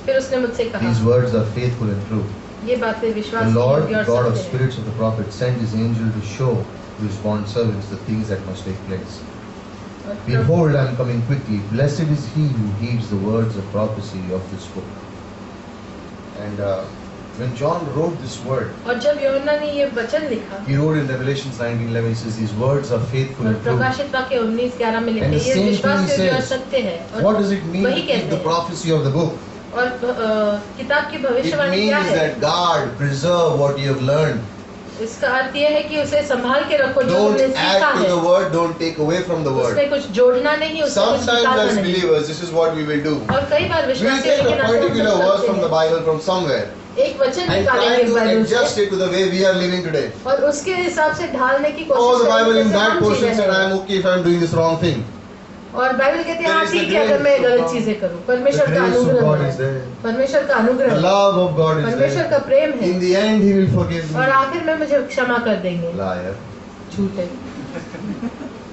फिर उसने मुझसे कहा, these words are faithful and true. ये बातें The विश्वास Lord, योग्य और God of सत्य हैं। spirits of the prophet, sent his angel to show to his bond servants the things that must take place. और Behold, I am coming quickly. Blessed is he who heeds the words of prophecy of this book. And when John wrote this word, और जब यूहन्ना ने ये वचन लिखा, he wrote in Revelations 19:11. He says, "These words are faithful और and true." प्रकाशित वाक्य 19:11 में लिखते And हैं, the ये same विश्वास thing he योग्य और says. सत्य है। और What does it mean वही to keep कहते the हैं। prophecy of the book? और किताब की It भविष्यवाणी क्या means है? that God preserve what you have learned. इसका अर्थ ये है कि उसे संभाल के रखो जो Don't तुमने सीखा add to है। the word. Don't take away from the word. उसमें कुछ जोड़ना नहीं, उसमें कुछ Sometimes निकालना as नहीं। believers, this is what we will do. और कई बार We will विश्वासियों take के a नाते हम particular कुछ verse from the करते Bible from somewhere हैं। एक वचन and try निकालेंगे to बाइबल adjust से it to the way we are living today. और उसके हिसाब से ढालने की Oh, कोशिश the Bible in जैसे that हम जी portion रहे said, हैं। "I am okay if I am doing this wrong thing." और बाइबल कहते हैं There हाँ is the ठीक है अगर grace मैं of गलत God. चीजें करूं। The परमेश्वर का grace of God अनुग्रह is है, there. परमेश्वर का अनुग्रह The है, love of God is परमेश्वर there. का प्रेम है In the end, He will forgive और me. आखिर में मुझे क्षमा कर देंगे। Liar, झूठे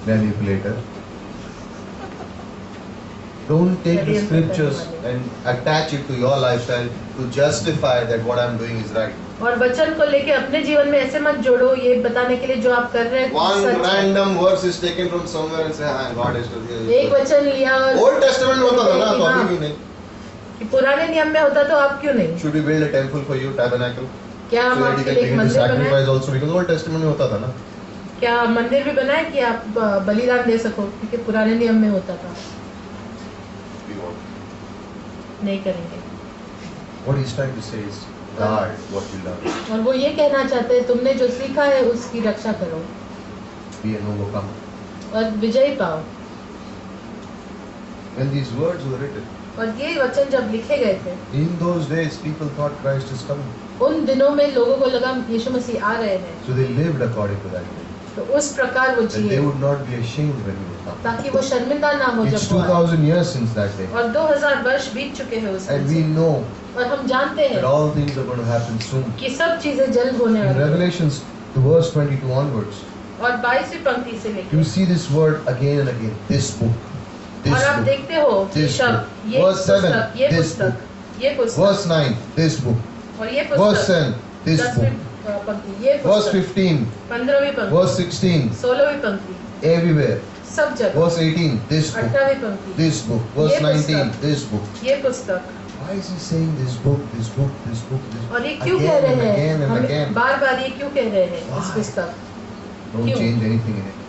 manipulator. Don't take the षड्यंत्र scriptures करने वाले। and attach it to your lifestyle to justify that what I am doing is right. और वचन को लेके अपने जीवन में ऐसे मत जोड़ो ये बताने के लिए जो आप कर रहे हैं One सच है। random verse is taken from somewhere and say, "Ah, God is to एक वचन लिया और Old Testament में होता था ना, तो अभी भी नहीं. कि पुराने नियम में होता तो आप क्यों नहीं? Should we build a temple for you, tabernacle? क्या So हम that you आपके can लिए एक begin to मंदिर बनाए? sacrifice also because Old Testament में होता था ना. क्या मंदिर भी बनाए कि आप बलिदान दे सको? क्योंकि पुराने नियम में होता था। We won't. नहीं करेंगे। What he's trying to say is, guard what you learn. और वो ये कहना चाहते हैं तुमने जो सीखा है उसकी रक्षा करो Be an overcomer. और विजयी पाओ। When these words were written, और ये वचन जब लिखे गए थे in those days people thought Christ is coming. उन दिनों में लोगों को लगा यीशु मसीह आ रहे हैं, So they lived according to that way. तो उस प्रकार वो And they जिए would not be ashamed when he would come. ताकि वो शर्मिंदा ना हो It's जब वो आए। 2000 years since that day. और 2000 वर्ष बीत चुके हैं उस And दिन we से। know और हम जानते हैं that all things are going to happen soon. कि सब चीजें जल्द होने In वाली हैं। Revelations, to verse 22 onwards, और 22वीं पंक्ति से लेकर you see this word again and again. This book. और This आप book. देखते हो कि This शब्द book. ये Verse 7, पुस्तक, ये this पुस्तक, ये पुस्तक Verse 9, this book. और ये Verse पुस्तक 10, this 10वीं book. पंक्ति, ये Verse पुस्तक 15, 15वीं पंक्ति, verse 16, 16वीं पंक्ति, everywhere. सब जगह Verse 18, this book. 18वीं पंक्ति, This book. Verse ये 19, पुस्तक। this book. ये पुस्तक। Why is he saying this book, this book, this book, this book? और ये क्यों कह Again रहे and हैं? again and हम again. बार बार ये क्यों कह रहे हैं इस Why? पुस्तक? Don't क्यों? change anything in it.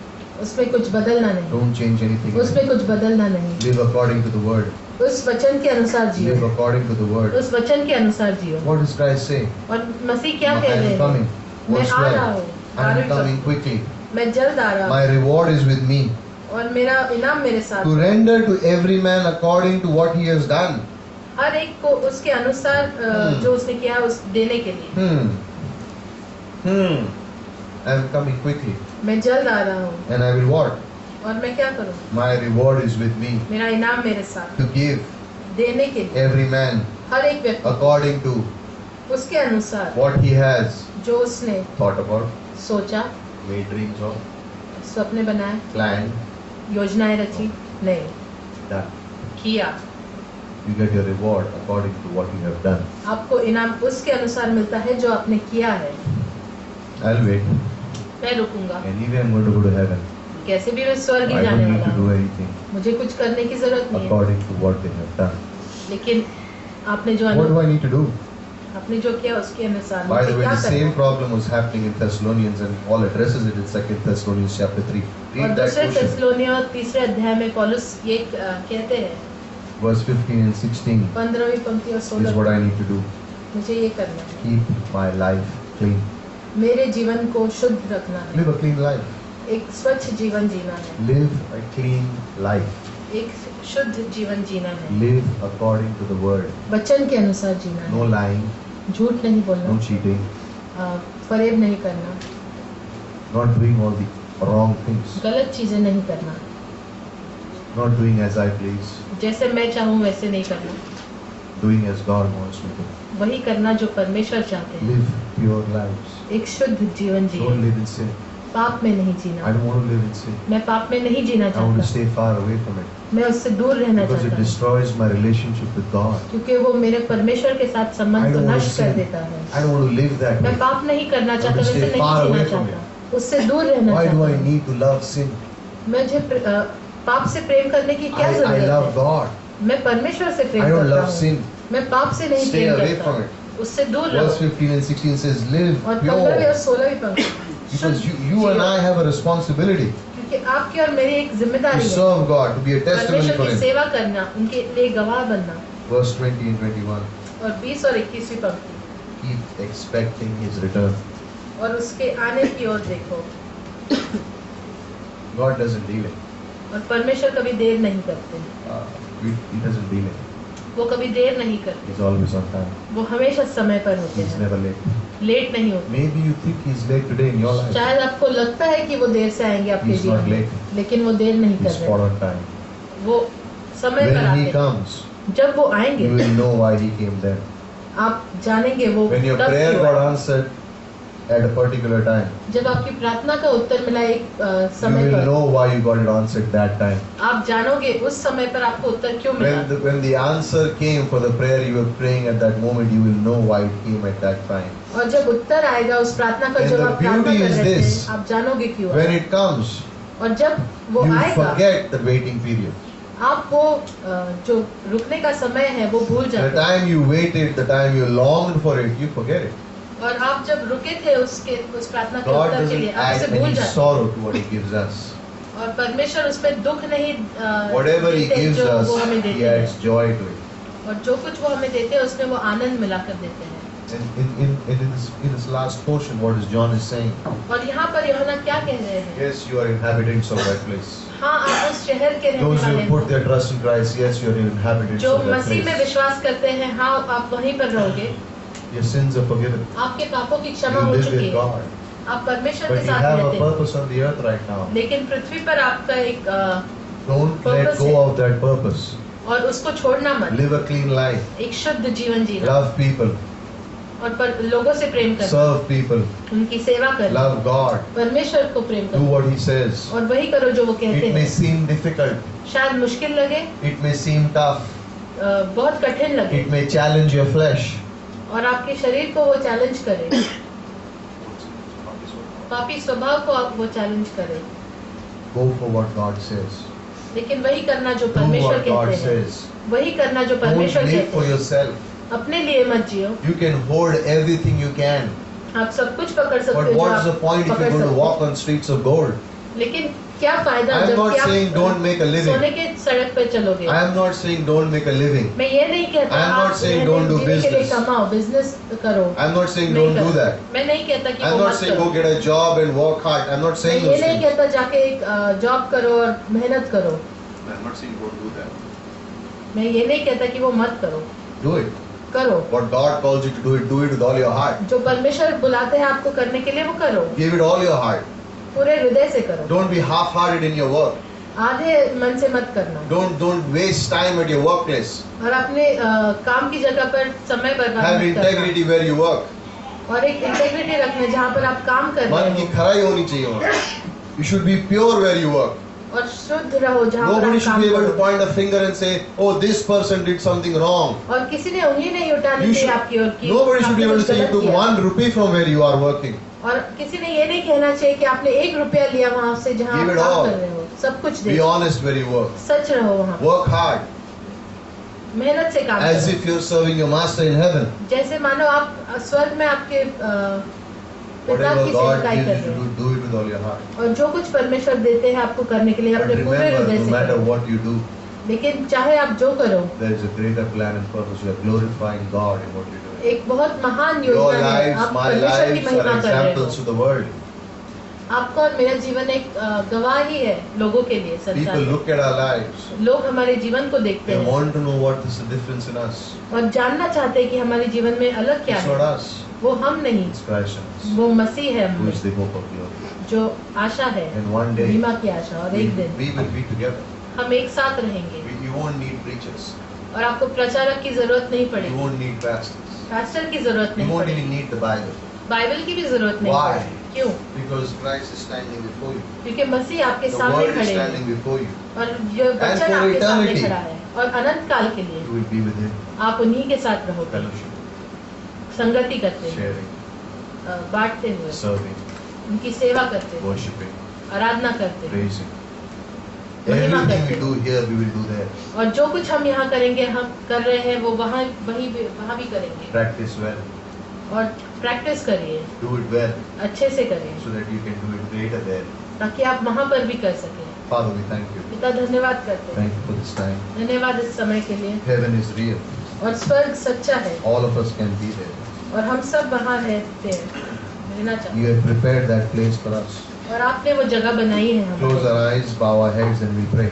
उसमें कुछ बदलना नहीं, Don't change anything in उसमें it. कुछ बदलना नहीं, Live according to the word. उस वचन के अनुसार Live Jio, according to the word. उस वचन के अनुसार जियो। What does Christ say? और मसीह क्या I कह रहे am हैं? coming. मैं Verse आ रहा 12. हूँ, I am 12वीं coming पंक्ति, quickly. मैं जल्द आ रहा My हूँ reward is with me. और मेरा इनाम मेरे साथ To है। render to every man according to what he has done. हर एक को उसके अनुसार जो उसने किया उस देने के लिए। I am coming quickly. मैं जल्द आ रहा हूँ And I will what? और मैं क्या करूँ? My reward is with me. मेरा इनाम मेरे साथ, To give देने के लिए every man हर एक व्यक्ति according to उसके अनुसार what he has जो उसने thought about, सोचा, made dreams of, सपने बनाए, planned, योजनाएं रची, नहीं done. किया। You get your reward according to what you have done. आपको इनाम उसके अनुसार मिलता है जो आपने किया है। I'll wait. मैं रुकूंगा, Anyway, I'm going to go to heaven. कैसे भी मैं स्वर्ग ही I जाने don't need वाला to do हूँ, anything मुझे कुछ करने की जरूरत नहीं है। according to what they have done. लेकिन आपने जो What do I need to do? आपने जो किया उसके अनुसार By मुझे the way, क्या the same करना है। problem was happening in Thessalonians, and Paul addresses it in 2 Thessalonians chapter 3. और Read that दूसरे portion, थिस्सलुनीय 3 अध्याय में पौलुस ये कहते हैं, verse 15 and 16 15वीं पंक्ति और is 16 what I need to do. मुझे ये करना है, Keep my life clean. मेरे जीवन को शुद्ध रखना है, Live a clean life. एक स्वच्छ जीवन जीना है, Live a clean life. एक शुद्ध जीवन जीना है, Live according to the word. वचन के अनुसार जीना No है, lying, झूठ नहीं बोलना, no cheating, फरेब नहीं करना, not doing all the wrong things, गलत चीजें नहीं करना, not doing as I please, जैसे मैं चाहूँ वैसे नहीं करना, doing as God wants me to. वही करना जो परमेश्वर चाहते हैं, Live pure lives. एक शुद्ध जीवन Don't Jeena, live in sin. पाप में नहीं I Jeena, don't want to live in sin. मैं पाप में नहीं जीना I want to चाहता, stay far away from it मैं उससे दूर रहना because it चाहता हूँ, destroys my relationship with God. क्योंकि वो मेरे परमेश्वर के साथ I संबंध को don't want to नष्ट कर sin. देता है। I don't want to live that मैं way. पाप नहीं करना चाहता, want to वैसे stay नहीं far जीना away from चाहता, उससे दूर रहना Why do I चाहता हूँ। need to love sin? मुझे पाप से प्रेम करने की क्या I जरूरत love है? God. मैं परमेश्वर से प्रेम I don't करता love हूँ, sin. मैं पाप से नहीं Stay प्रेम away करता, from it. उससे दूर Verse रहो। 15 and 16 says, live और 15वीं और pure. 16वीं पंक्ति, Because you and I have a responsibility क्योंकि आपकी और मेरी एक to जिम्मेदारी है, serve God, to be a testimony परमेश्वर for की Him. सेवा करना, उनके लिए गवाह बनना। Verse 20 and 21. और 20 और 21वीं पंक्ति, Keep expecting His return. और उसके आने की ओर देखो, God doesn't delay. और परमेश्वर कभी देर नहीं करते, He doesn't delay. वो कभी देर नहीं करते, He's always on time. वो हमेशा समय पर होते He's हैं, never late. लेट नहीं होते। Maybe you think He's late today in your life. शायद आपको लगता है कि वो देर से आएंगे आपके He's जीवन not में, late. लेकिन वो देर नहीं कर He's spot रहे, on time. वो समय पर When आते He हैं। comes, जब वो you आएंगे will know why He came then. आप जानेंगे वो When your तब prayer क्यों got आए। answered at a particular time, जब आपकी प्रार्थना का उत्तर मिला एक you समय will पर, know why you got it answered that time. आप जानोगे उस समय पर आपको उत्तर क्यों मिला। When the answer came for the prayer you were praying at that moment, you will know why it came at that time. और जब उत्तर आएगा उस प्रार्थना का And जो the आप प्रार्थना beauty कर is रहे थे, this, आप जानोगे क्यों When आया। it comes, और जब वो you आएगा, forget the waiting period. आप वो जो रुकने का समय है वो भूल The जाते हैं, time you waited, the time you longed for it, you forget it. और आप जब रुके थे उस प्रार्थना के God उत्तर के लिए doesn't आप add उसे भूल any जाते हैं। sorrow to what He gives us. और परमेश्वर उसमें दुख नहीं Whatever He देते gives जो us, वो हमें He देते हैं, adds joy to it. और जो कुछ वो हमें देते हैं उसमें वो आनंद मिलाकर देते हैं। And in this last portion, what is John is saying? और यहाँ पर यूहन्ना क्या कह रहे हैं? Yes, you are inhabitants of that place. हाँ, आप उस शहर के रहने Those who वाले have put हैं, their trust in Christ, yes, you are inhabitants जो of that मसीह में place. विश्वास करते हैं, हाँ आप वहीं पर रहोगे, Your sins are forgiven. आपके पापों की You क्षमा हो live चुकी with है, God. आप परमेश्वर But के you साथ have a रहते हैं, purpose on the earth right now. लेकिन पृथ्वी पर आपका एक Don't let Purpose go है। of that purpose. और उसको छोड़ना मत, Live a clean life. एक शुद्ध जीवन जीना, Love people. और लोगों से प्रेम करना, Serve people. उनकी सेवा करना, Love God. परमेश्वर को प्रेम Do करना, what He says. और वही करो जो वो कहते It may हैं। seem difficult. शायद मुश्किल लगे, It may seem tough. बहुत कठिन लगे, It may challenge your flesh. और आपके शरीर को वो चैलेंज करे, पापी स्वभाव को आप वो चैलेंज करे, Go for what God says. लेकिन वही करना जो Do परमेश्वर what God कहते हैं, says. वही करना जो Don't परमेश्वर live कहते for हैं। yourself. अपने लिए मत जियो, You can hoard everything you can. आप सब कुछ पकड़ सकते हो But जो what's the आप point if पकड़ you're going to सकते walk हो, on streets of gold? लेकिन क्या फायदा I am जब not कि saying don't make a आप living. सोने के सड़क पे चलोगे। I am not saying don't make a living. मैं ये नहीं कहता I am not आप saying रहने don't do जीने के लिए business. कमाओ, बिजनेस करो, I'm not saying नहीं don't do करता। that. मैं नहीं कहता कि I'm वो not मत saying करो, go get a job and work hard. I'm not मैं saying ये those नहीं things. कहता जाके एक जॉब करो और मेहनत करो, I'm not saying don't do that. मैं ये नहीं कहता कि वो मत करो, Do it. करो, What God calls you to do it with all your heart. जो परमेश्वर बुलाते हैं आपको करने के लिए वो करो, Give it all your heart. पूरे हृदय से करो, Don't be half-hearted in your work. आधे मन से मत करना, Don't waste time at your workplace. और अपने काम की जगह पर समय बर्बाद Have मत करना, integrity where you work. और एक इंटेग्रिटी रखना जहाँ पर आप काम कर मन रहे की हो, खराई होनी चाहिए वहाँ. You should be pure where you work. और शुद्ध रहो जहाँ पर Nobody आप should काम be able to करो, point a finger and say, "Oh, this person did something wrong." और किसी ने उंगली नहीं उठानी You चाहिए should, आपकी ओर की nobody should be आपने able to कुछ say you गलत took किया। 1 rupee from where you are working. और किसी ने ये नहीं कहना चाहिए कि आपने 1 रुपया लिया वहाँ से जहाँ Give आप it काम all. कर रहे हो, सब कुछ Be they, honest where you work. सच रहो वहाँ, Work hard. मेहनत से काम as करो, if you're serving your master in heaven. जैसे मानो आप स्वर्ग में आपके पिता Whatever की God सेवकाई gives कर you रहे to हैं, do it with all your heart. और जो कुछ परमेश्वर देते हैं आपको करने के लिए But अपने पूरे remember, हृदय no से matter करो। what you do, लेकिन चाहे आप जो करो, there is a greater plan and purpose. You are glorifying God in what you do. एक बहुत महान Your योजना है, lives, आप my परमेश्वर की lives महिमा are कर रहे examples हो। to the world. आपका और मेरा जीवन एक गवाही है लोगों के लिए, संसार People में। look at our lives. लोग हमारे जीवन को देखते They हैं want to know what is the difference in us. और जानना चाहते हैं कि हमारे जीवन में अलग क्या It's not है। us. वो हम नहीं, It's Christ in us, वो मसीह है who हम is the hope of glory. जो आशा है, And one day, महिमा की आशा। और एक दिन we will be together. हम एक साथ रहेंगे You won't need preachers. और आपको प्रचारक की जरूरत नहीं You पड़ेगी, won't need pastors. पास्टर की जरूरत You नहीं won't पड़ेगी, even need the Bible. Bible की भी जरूरत नहीं Why? पड़ेगी। क्यों? Because Christ is standing before you. क्योंकि मसीह आपके The सामने Word is खड़े हैं standing before you. और जो वचन for आपके सामने eternity. खड़ा है और अनंत काल के लिए You will be with Him, आप उन्हीं के साथ रहोगे, fellowship, संगति करते हुए, sharing, बांटते हुए, serving, उनकी सेवा करते हुए, worshiping, आराधना करते हुए, praising. महिमा Everything करते we do here, we will do there. और जो कुछ हम यहाँ करेंगे, हम कर रहे हैं वो वहाँ वहाँ भी करेंगे। Practice well. और प्रैक्टिस करिए, Do it well, अच्छे से करिए, so that you can do it greater there. ताकि आप वहाँ पर भी कर सकें। Father, we thank you. पिता धन्यवाद करते हैं, Thank you for this time. धन्यवाद इस समय के लिए। Heaven is real. और स्वर्ग सच्चा है All of us can be there. और हम सब वहाँ रहते हैं, रहना चाहते You have prepared that place for us. हैं और आपने वो जगह बनाई है Close हमारे। our eyes, bow our heads, and we pray.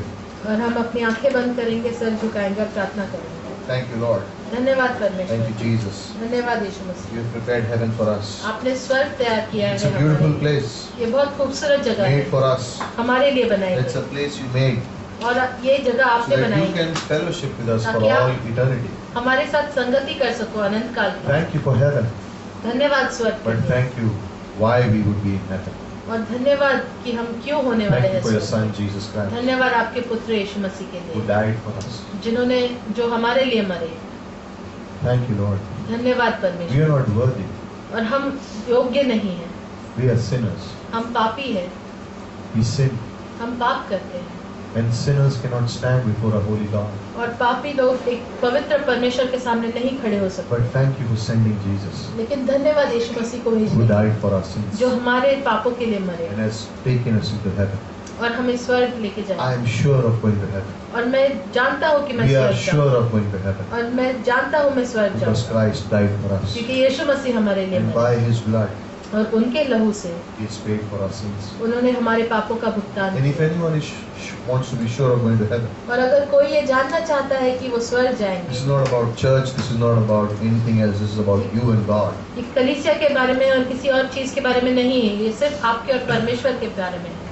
और हम अपनी आंखें बंद करेंगे, सर झुकाएंगे और प्रार्थना करेंगे। Thank you, Lord. धन्यवाद Thank परमेश्वर, you, Jesus. धन्यवाद यीशु मसीह। You have prepared heaven for us. आपने स्वर्ग तैयार किया It's है a beautiful हमारे लिए। place ये बहुत खूबसूरत जगह made है, for us. हमारे लिए बनाई It's a गई place you made और ये जगह so आपने that बनाई you है, can fellowship with us for ताकि all आप- eternity. हमारे साथ संगति कर सको अनंत काल की। Thank you for heaven, धन्यवाद स्वर्ग के but लिए। thank you why we would be in heaven. और धन्यवाद कि हम क्यों होने वाले Thank you हैं for your स्वर्ग Son में। Jesus Christ, धन्यवाद आपके पुत्र यीशु मसीह के who लिए, died for us. जिन्होंने जो हमारे लिए मरे। Thank you, Lord. धन्यवाद We परमेश्वर। are not worthy. और हम योग्य नहीं हैं, We are sinners. हम पापी हैं, We sin, हम पाप करते हैं and sinners cannot stand before a holy God. और पापी लोग एक पवित्र परमेश्वर के सामने नहीं खड़े हो सकते। But thank you for sending Jesus, लेकिन धन्यवाद यीशु मसीह को who भेजने, died for our sins जो हमारे पापों के लिए मरे and has taken us into heaven. और हमें स्वर्ग लेके I जाए। am sure of going to heaven. और मैं जानता हूँ कि मैं We are स्वर्ग sure जाऊँ of going to heaven और मैं जानता हूँ मैं स्वर्ग because जाऊँ Christ died for us. क्योंकि यीशु मसीह हमारे लिए And मरे by His blood, और उनके लहू से He has paid for our sins. उन्होंने हमारे पापों का भुगतान And if किया। anyone wants to be sure of going to heaven, और अगर कोई ये जानना चाहता है कि वो स्वर्ग this is जाएंगे, not about church, this is not about anything else, this is about you and God. ये कलीसिया के बारे में और किसी और चीज के बारे में नहीं है, ये सिर्फ आपके और परमेश्वर के बारे में है।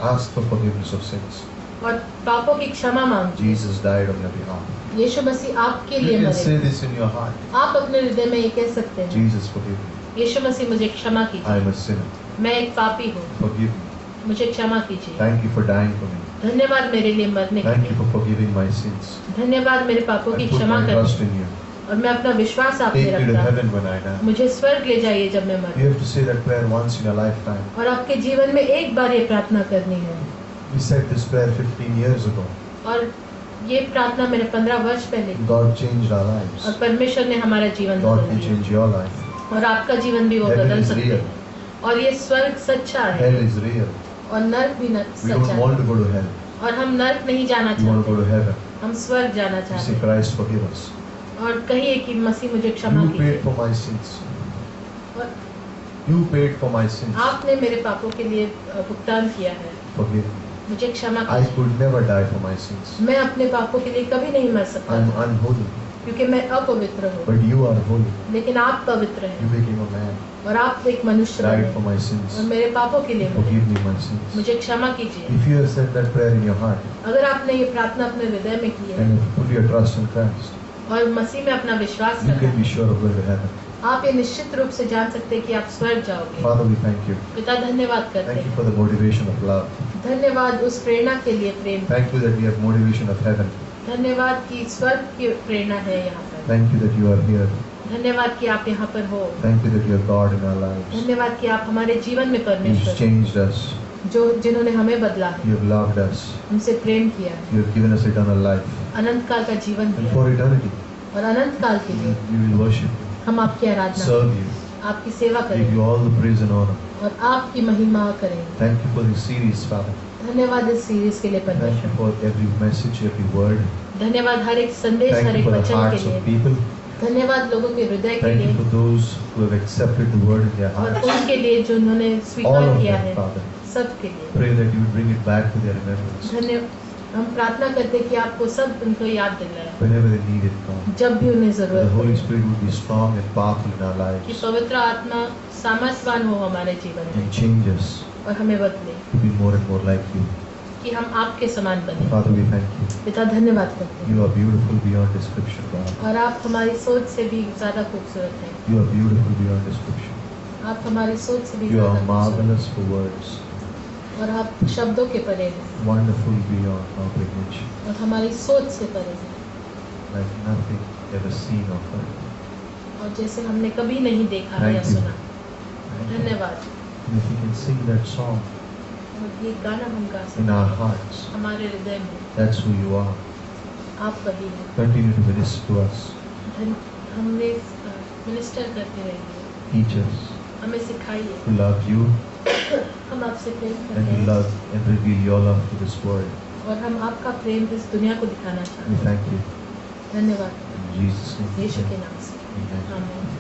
Ask for forgiveness of sins. और पापों की क्षमा मांगिए। Jesus died on your behalf. यीशु मसीह आपके लिए You can say मरे। this in your heart. आप अपने हृदय में ये कह सकते हैं, Jesus, forgive me. यीशु मसीह मुझे क्षमा I कीजिए, am a sinner. मैं एक पापी हूँ, Forgive me. मुझे क्षमा कीजिए। Thank you for dying for me. धन्यवाद मेरे लिए मरने के Thank you लिए, for forgiving my sins. धन्यवाद मेरे पापों की I put क्षमा my करने trust in you. और मैं अपना विश्वास आप पे Take me to रखता हूँ। heaven when I die. मुझे स्वर्ग ले जाइए जब मैं You मरूं। have to say that prayer once in a lifetime. और आपके जीवन में एक बार ये प्रार्थना करनी है। We said this prayer 15 years ago. और ये प्रार्थना मैंने 15 वर्ष पहले की God changed our lives. और परमेश्वर ने हमारा जीवन God बदल can दिया change your life. और आपका जीवन भी वो Heaven बदल is सकते real. हैं। और ये स्वर्ग सच्चा है Hell is real. और नर्क भी We सच्चा don't want है to go to hell. और हम नर्क नहीं जाना We want to go चाहते, to heaven. हम स्वर्ग जाना You चाहते say, हैं। Christ, forgive us. और कहिए कि मसीह मुझे क्षमा You कीजिए। paid for my sins. और You paid for my sins. आपने मेरे पापों के लिए भुगतान किया है, Forgive me. मुझे क्षमा I कीजिए। could never die for my sins. मैं अपने पापों के लिए कभी नहीं मर सकता I'm था, unholy. क्योंकि मैं अपवित्र हूँ, But you are holy. लेकिन आप पवित्र You हैं became a man. और आप एक मनुष्य Died बने for my sins. और मेरे पापों के लिए मरे। Forgive me my sins. मुझे क्षमा कीजिए। If you have said that prayer in your heart अगर आपने ये प्रार्थना अपने हृदय में की है and you put your trust in Christ, और मसीह में अपना विश्वास you रखा can be है, sure of going to heaven. आप ये निश्चित रूप से जान सकते हैं कि आप स्वर्ग जाओगे। Father, we thank you. पिता धन्यवाद करते Thank you हैं, for the motivation of love. धन्यवाद उस प्रेरणा के लिए, प्रेम। Thank you that we have motivation of heaven. धन्यवाद कि स्वर्ग की प्रेरणा है यहाँ पर। Thank you that you are here. धन्यवाद कि आप यहाँ पर हो। Thank you that you are God in our lives. धन्यवाद कि आप हमारे जीवन में You've परमेश्वर हो। changed us. जो जिन्होंने हमें बदला है, You have loved us. हमसे प्रेम किया है, You have given us eternal life. अनंत काल का जीवन And दिया for eternity, और अनंत काल के लिए we will worship you, हम आपकी आराधना serve करें, you, आपकी सेवा give करें you all the praise and honor. और आपकी महिमा करें। Thank you for this series, Father. धन्यवाद इस सीरीज के लिए Thank you परमेश्वर, for every message, every word. धन्यवाद हर एक संदेश, Thank हर you एक for the वचन के hearts of लिए, people. धन्यवाद लोगों के हृदय के Thank you लिए for those who have accepted the word in their और hearts. उनके लिए जो उन्होंने All स्वीकार of किया them, है, Father. सबके लिए Pray that you would bring it back to their remembrance धन्य। हम प्रार्थना करते हैं कि आपको सब उनको याद दिलाए whenever they need it, God. जब भी उन्हें That the जरूरत Holy पड़े, Spirit would be strong and powerful in our कि lives पवित्र आत्मा सामर्थ्यवान हो हमारे जीवन में and change us और हमें बदले, to be more and more like you. कि हम आपके समान बने। Father, we thank you. पिता धन्यवाद करते हैं You are beautiful beyond description, God. और आप हमारी सोच से भी ज्यादा खूबसूरत हैं, You are beautiful beyond description. आप हमारी सोच से भी You ज्यादा are खूबसूरत marvelous for words, हैं और आप शब्दों के परे हैं wonderful beyond comprehension, और हमारी सोच से परे हैं like nothing ever seen or heard. और जैसे हमने कभी नहीं देखा Thank या you. सुना। Thank you. धन्यवाद। And if we can sing that song और ये गाना हम गा in सकते our हैं hearts, हमारे हृदय में, that's who you are. आप वही हैं। Continue to minister to us, हमने मिनिस्टर करते रहिए, teach us हमें सिखाइए, to love you हम आपसे प्रेम and करते to हैं love and reveal your love to this world. और हम आपका प्रेम इस दुनिया को दिखाना चाहते We हैं। thank you. धन्यवाद In Jesus' name. यीशु के नाम से, Amen. आमीन।